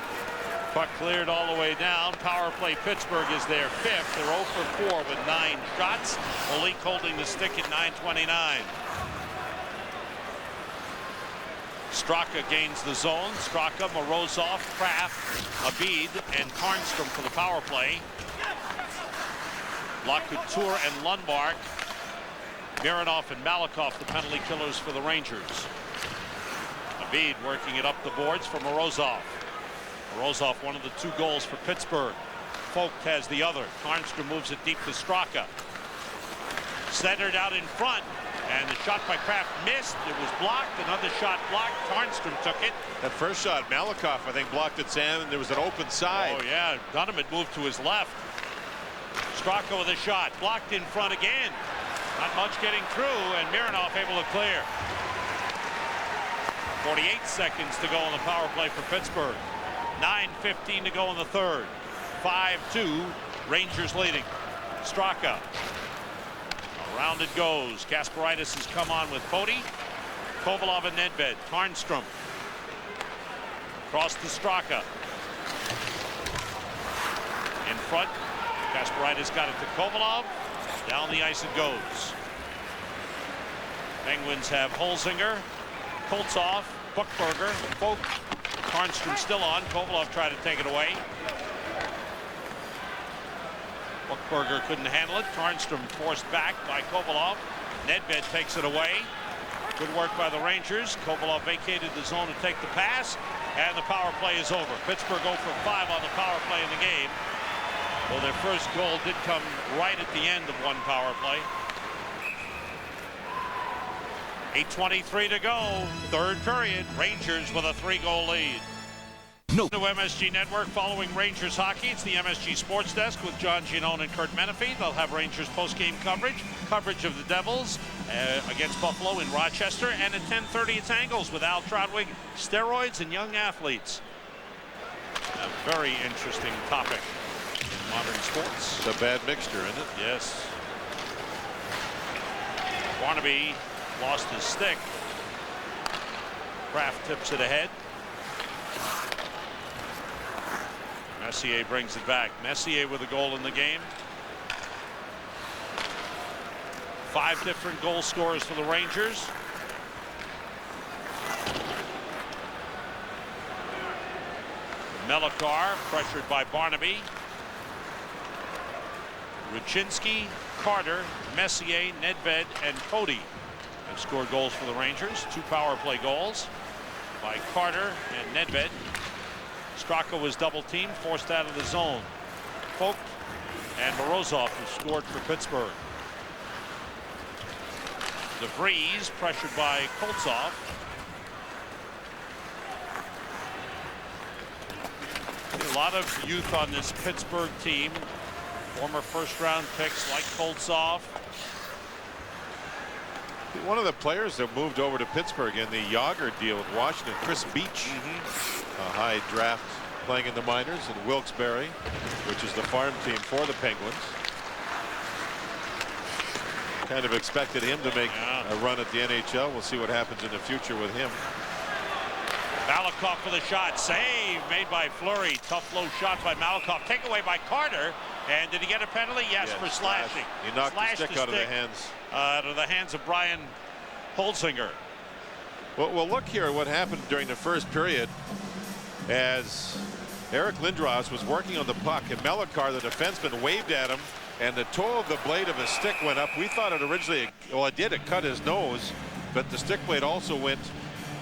Puck cleared all the way down. Power play Pittsburgh is their 5th. They're 0 for 4 with 9 shots. Holik holding the stick at 9:29. Straka gains the zone. Straka, Morozov, Kraft, Abid, and Tarnstrom for the power play. LaCouture and Lundmark. Mironov and Malakoff, the penalty killers for the Rangers. Abid working it up the boards for Morozov. Morozov, one of the 2 goals for Pittsburgh. Folk has the other. Tarnstrom moves it deep to Straka. Centered out in front. And the shot by Kraft missed. It was blocked. Another shot blocked. Tarnstrom took it. That first shot, Malakoff, I think, blocked it, Sam, and there was an open side. Oh, yeah. Dunham had moved to his left. Straka with a shot. Blocked in front again. Not much getting through, and Mironov able to clear. 48 seconds to go on the power play for Pittsburgh. 9:15 to go in the third. 5-2. Rangers leading. Straka. Around it goes. Kasparaitis has come on with Poti. Kovalov and Nedved. Tarnstrom. Cross to Straka. In front. Kasparaitis got it to Kovalov. Down the ice it goes. Penguins have Holzinger, Koltsov, Buchberger, Folk. Tarnstrom still on. Kovalov tried to take it away. Buchberger couldn't handle it. Tarnstrom forced back by Kovalov. Nedved takes it away. Good work by the Rangers. Kovalov vacated the zone to take the pass, and the power play is over. Pittsburgh go for 5 on the power play in the game. Well, their first goal did come right at the end of one power play. 8:23 to go. Third period. Rangers with a 3-goal lead. No. To MSG Network following Rangers hockey. It's the MSG Sports Desk with John Giannone and Kurt Menefee. They'll have Rangers post-game coverage of the Devils against Buffalo in Rochester, and at 10:30 it's Angles with Al Trotwig, steroids and young athletes. A very interesting topic in modern sports. It's a bad mixture, isn't it? Yes. Barnaby lost his stick. Kraft tips it ahead. Messier brings it back. Messier with a goal in the game. 5 different goal scorers for the Rangers. Melikar pressured by Barnaby. Ruchinski, Carter, Messier, Nedved, and Cody have scored goals for the Rangers. 2 power play goals by Carter and Nedved. Straka was double teamed, forced out of the zone. Folk and Morozov have scored for Pittsburgh. DeVries pressured by Koltsov. A lot of youth on this Pittsburgh team. Former first-round picks like Koltsov. One of the players that moved over to Pittsburgh in the Yager deal with Washington, Chris Beach, a high draft playing in the minors, and Wilkes-Barre, which is the farm team for the Penguins. Kind of expected him to make a run at the NHL. We'll see what happens in the future with him. Malakoff for the shot. Save made by Fleury. Tough low shot by Malakoff. Take away by Carter. And did he get a penalty? Yes, for slashing. He knocked the stick out of the hands. Out of the hands of Brian Holzinger. Well, look here at what happened during the first period as Eric Lindros was working on the puck, and Melikar, the defenseman, waved at him, and the toe of the blade of his stick went up. We thought it originally, well, it did. It cut his nose, but the stick blade also went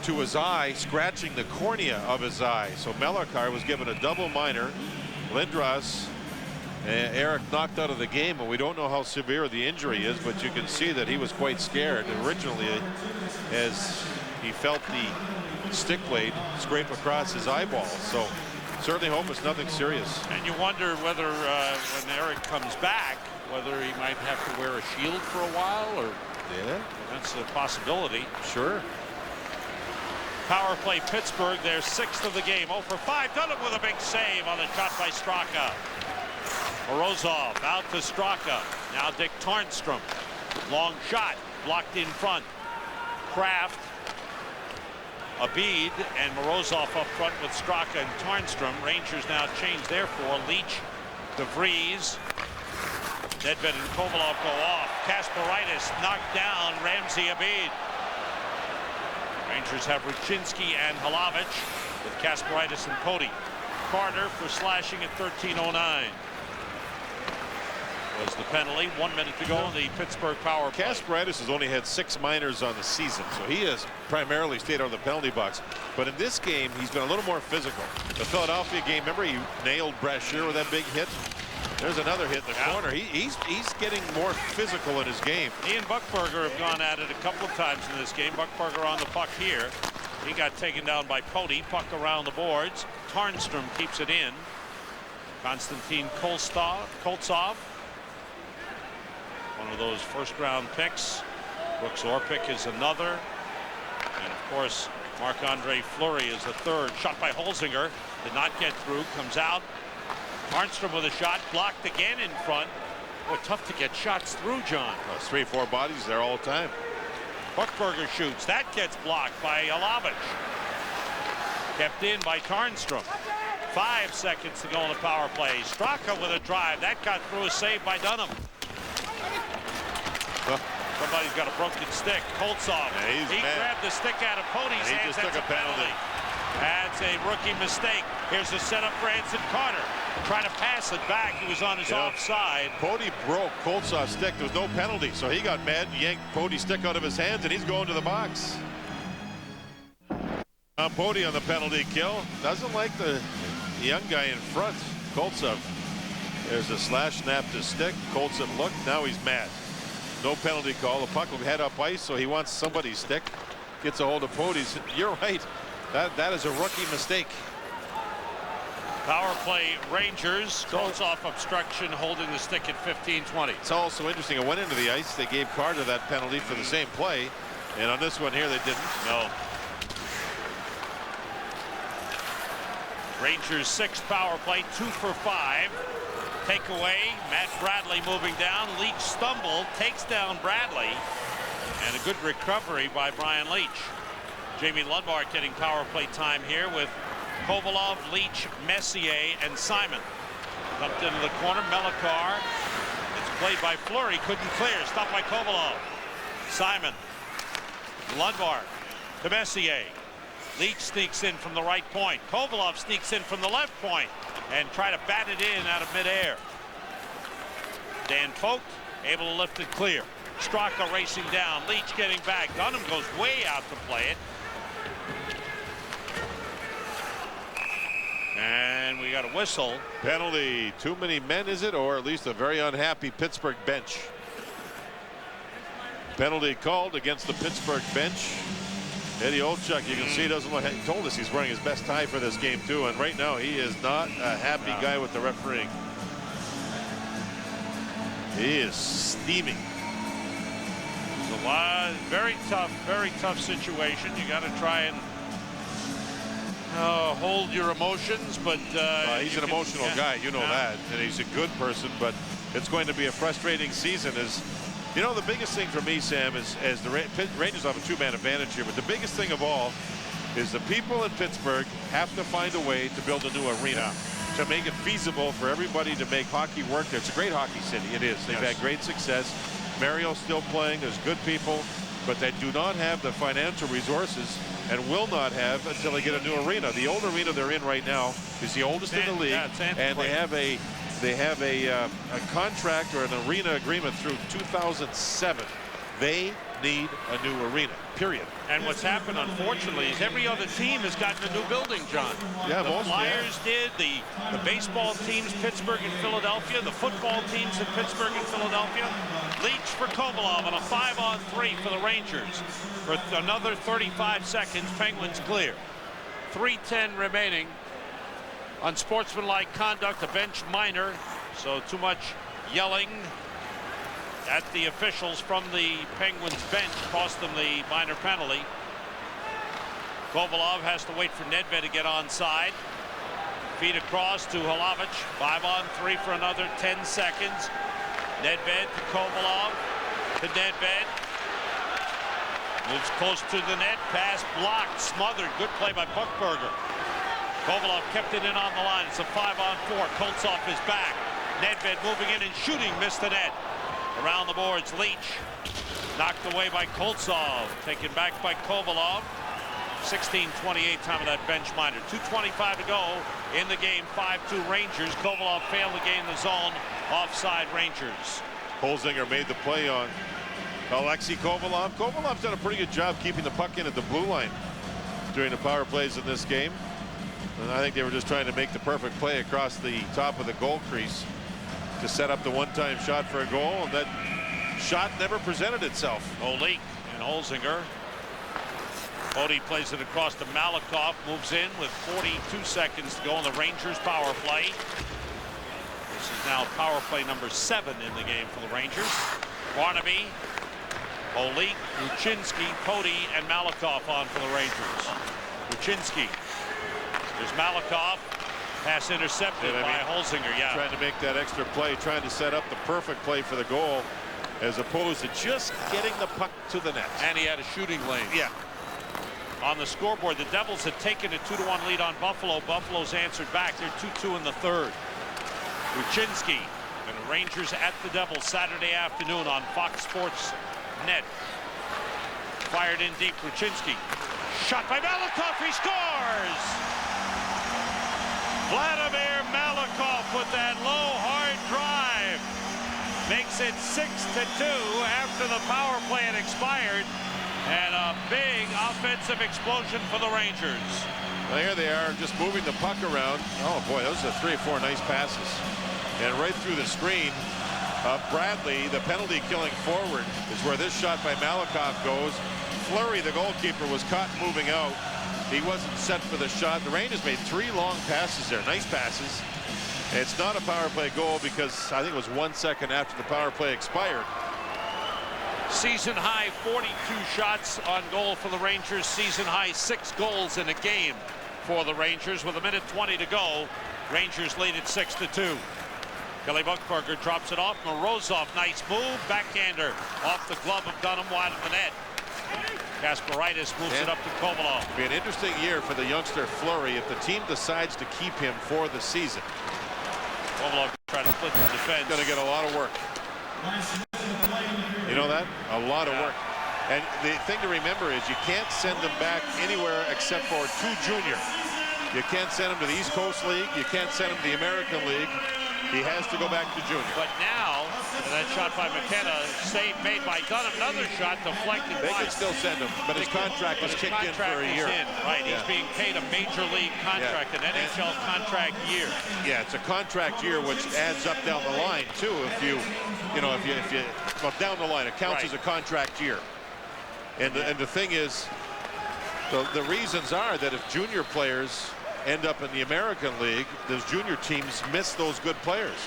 to his eye, scratching the cornea of his eye. So Melikar was given a double minor. Lindros, Eric knocked out of the game, and we don't know how severe the injury is, but you can see that he was quite scared originally as he felt the stick blade scrape across his eyeball. So certainly hope it's nothing serious. And you wonder whether when Eric comes back, whether he might have to wear a shield for a while, or that's a possibility. Sure. Power play Pittsburgh, their 6th of the game. 0 for 5. Done it with a big save on the shot by Straka. Morozov out to Straka. Now Dick Tarnstrom. Long shot blocked in front. Kraft, Abid, and Morozov up front with Straka and Tarnstrom. Rangers now change their 4. Leach, DeVries, Nedved and Kovalov go off. Kasparaitis knocked down Ramsey Abid. Rangers have Ruchinski and Hlavich with Kasparaitis and Cody. Carter for slashing at 13:09. Was the penalty. 1 minute to go in the Pittsburgh power play. Kasparaitis has only had 6 minors on the season, so he has primarily stayed on the penalty box. But in this game, he's been a little more physical. The Philadelphia game, remember he nailed Brashear with that big hit? There's another hit in the corner. He's getting more physical in his game. He and Buchberger have gone at it a couple of times in this game. Buchberger on the puck here. He got taken down by Cody. Puck around the boards. Tarnstrom keeps it in. Konstantin Koltsov. One of those first-round picks. Brooks Orpik is another. And, of course, Marc-Andre Fleury is the third. Shot by Holzinger. Did not get through. Comes out. Tarnstrom with a shot. Blocked again in front. Boy, tough to get shots through, John. 3-4 bodies there all the time. Buchberger shoots. That gets blocked by Alavich. Kept in by Tarnstrom. 5 seconds to go in the power play. Straka with a drive. That got through, a save by Dunham. Somebody's got a broken stick. Koltsov. Yeah, he grabbed the stick out of Pody's he hands. just took That's a penalty. That's a rookie mistake. Here's a setup for Anson Carter. Trying to pass it back. He was on his offside. Pody broke Koltsov's stick. There was no penalty, so he got mad and yanked Pody's stick out of his hands, and he's going to the box. Pody on the penalty kill. Doesn't like the young guy in front, Koltsov. There's a slash snap to stick. Koltsov looked. Now he's mad. No penalty call. The puck will head up ice, so he wants somebody's stick. Gets a hold of Pody's. You're right. That is a rookie mistake. Power play Rangers. Koltsov obstruction, holding the stick at 15-20. It's also interesting. It went into the ice. They gave Carter that penalty for the same play, and on this one here they didn't. No. Rangers 6th power play, 2 for 5. Takeaway, Matt Bradley moving down. Leach stumble, takes down Bradley, and a good recovery by Brian Leach. Jamie Lundmark getting power play time here with Kovalov, Leach, Messier, and Simon. Dumped into the corner, Melikar. It's played by Fleury, couldn't clear, stopped by Kovalov. Simon, Lundmark to Messier. Leach sneaks in from the right point. Kovalov sneaks in from the left point and try to bat it in out of midair. Dan Focht able to lift it clear. Straka racing down. Leach getting back. Dunham goes way out to play it. And we got a whistle. Penalty. Too many men, is it? Or at least a very unhappy Pittsburgh bench. Penalty called against the Pittsburgh bench. Eddie Olchuk, you can see, doesn't look. He told us he's wearing his best tie for this game too, and right now he is not a happy guy with the refereeing. He is steaming. It's a lot, very tough situation. You got to try and hold your emotions, but he's an emotional guy, you know that, and he's a good person. But it's going to be a frustrating season. You know, the biggest thing for me, Sam, is the Rangers have a two-man advantage here, but the biggest thing of all is the people in Pittsburgh have to find a way to build a new arena to make it feasible for everybody to make hockey work there. It's a great hockey city. It is. They've had great success. Mario's still playing. There's good people, but they do not have the financial resources and will not have until they get a new arena. The old arena they're in right now is the oldest in the league, and they have a contract or an arena agreement through 2007. They need a new arena, period. And what's happened, unfortunately, is every other team has gotten a new building, John. Yeah, the Flyers did, the baseball teams, Pittsburgh and Philadelphia, the football teams in Pittsburgh and Philadelphia. Leach for Kovalov on a 5-on-3 for the Rangers. For another 35 seconds, Penguins clear. 3:10 remaining. Unsportsmanlike conduct, a bench minor, so too much yelling at the officials from the Penguins bench cost them the minor penalty. Kovalov has to wait for Nedved to get onside. Feed across to Halavich. 5-on-3 for another 10 seconds. Nedved to Kovalov to Nedved. Moves close to the net. Pass blocked, smothered. Good play by Buchberger. Kovalov kept it in on the line. It's a 5-on-4. Koltsov is back. Nedved moving in and shooting. Missed the net. Around the boards, Leach. Knocked away by Koltsov. Taken back by Kovalov. 16:28 time of that bench minor. 2:25 to go in the game. 5-2 Rangers. Kovalov failed to gain the zone. Offside Rangers. Holzinger made the play on Alexei Kovalov. Kovalov's done a pretty good job keeping the puck in at the blue line during the power plays in this game. And I think they were just trying to make the perfect play across the top of the goal crease to set up the one-time shot for a goal, and that shot never presented itself. Olik and Holzinger. Bodie plays it across to Malakoff, moves in with 42 seconds to go in the Rangers power play. This is now power play number 7 in the game for the Rangers. Barnaby, Olik, Ruchinski, Pody, and Malakoff on for the Rangers. Ruchinski. There's Malakoff. Pass intercepted by Holzinger. Yeah. Trying to make that extra play, trying to set up the perfect play for the goal. as opposed to just getting the puck to the net. And he had a shooting lane. Yeah. On the scoreboard, the Devils had taken a 2-1 lead on Buffalo. Buffalo's answered back. They're 2-2 in the third. Ruchinski and the Rangers at the Devils Saturday afternoon on Fox Sports Net. Fired in deep. Ruchinski. Shot by Malakoff. He scores! Vladimir Malakoff with that low, hard drive makes it 6-2 after the power play had expired. And a big offensive explosion for the Rangers. Well, here they are just moving the puck around. Oh boy, those are 3 or 4 nice passes. And right through the screen of Bradley, the penalty killing forward, is where this shot by Malakoff goes. Fleury, the goalkeeper, was caught moving out. He wasn't set for the shot. The Rangers made 3 long passes there, nice passes. It's not a power play goal because I think it was 1 second after the power play expired. Season high 42 shots on goal for the Rangers. Season high 6 goals in a game for the Rangers with 1:20 to go. Rangers lead at 6-2. Kelly Buchberger drops it off. Morozov, nice move. Backhander off the glove of Dunham, wide of the net. Kasparaitis moves it up to Kovalov. It'll be an interesting year for the youngster Fleury if the team decides to keep him for the season. Kovalov trying to split the defense. Going to get a lot of work. You know that? A lot of work. And the thing to remember is you can't send him back anywhere except for to junior. You can't send him to the East Coast League. You can't send him to the American League. He has to go back to junior. But now, that shot by McKenna, save made by Dunham. Another shot deflected. They can still send him, but his contract is kicked in for a year. Right, he's being paid a major league contract, an NHL contract year. Yeah, it's a contract year, which adds up down the line too. If you well, down the line, it counts as a contract year. And the thing is, the reasons are that if junior players end up in the American League, those junior teams miss those good players.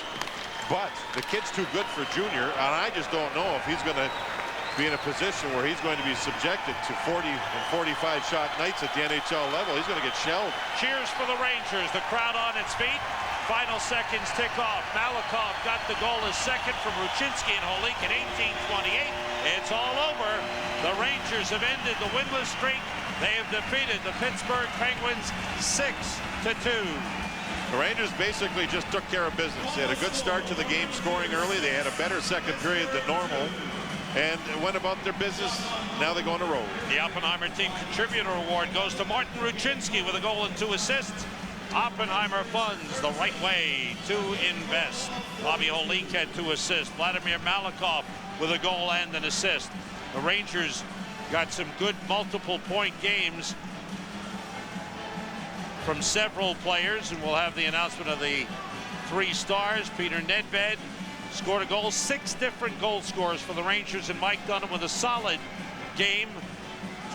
But the kid's too good for junior, and I just don't know if he's going to be in a position where he's going to be subjected to 40 and 45 shot nights at the NHL level. He's going to get shelled. Cheers for the Rangers. The crowd on its feet. Final seconds tick off. Malakoff got the goal as second from Ruchinski and Holik at 18:28. It's all over. The Rangers have ended the winless streak. They have defeated the Pittsburgh Penguins 6-2. The Rangers basically just took care of business. They had a good start to the game, scoring early. They had a better second period than normal and went about their business. Now they go on the road. The Oppenheimer Team Contributor Award goes to Martin Ruchinski with a goal and 2 assists. Oppenheimer funds the right way to invest. Bobby Holik had 2 assists. Vladimir Malakoff with a goal and an assist. The Rangers got some good multiple point games from several players, and we'll have the announcement of the 3 stars. Peter Nedved scored a goal. 6 different goal scorers for the Rangers, and Mike Dunham with a solid game.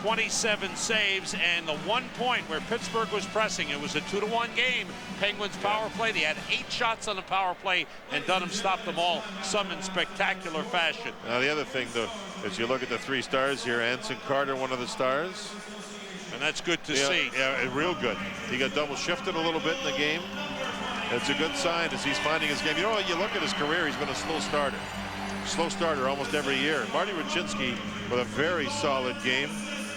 27 saves, and the 1 point where Pittsburgh was pressing. It was a 2-1 game. Penguins power play. They had 8 shots on the power play, and Dunham stopped them all, some in spectacular fashion. Now the other thing, though, as you look at the 3 stars here, Anson Carter, one of the stars. And that's good to see. Yeah, real good. He got double shifted a little bit in the game. It's a good sign as he's finding his game. You know, you look at his career, he's been a slow starter. Slow starter almost every year. Marty Ruchinski with a very solid game.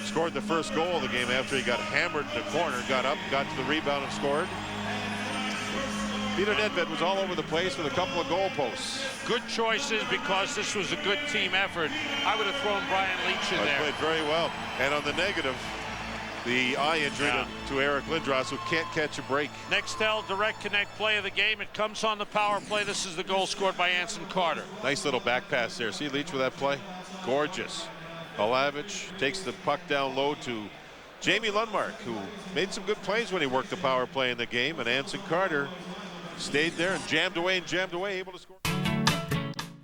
Scored the first goal of the game after he got hammered in the corner, got up, got to the rebound and scored. Peter Nedved was all over the place with a couple of goal posts. Good choices because this was a good team effort. I would have thrown Brian Leetch in there. Played very well. And on the negative, the eye injury to Eric Lindros, who can't catch a break. Nextel direct connect play of the game. It comes on the power play. This is the goal scored by Anson Carter. Nice little back pass there. See Leetch with that play? Gorgeous. Alavich takes the puck down low to Jamie Lundmark, who made some good plays when he worked the power play in the game, and Anson Carter stayed there and jammed away, able to score.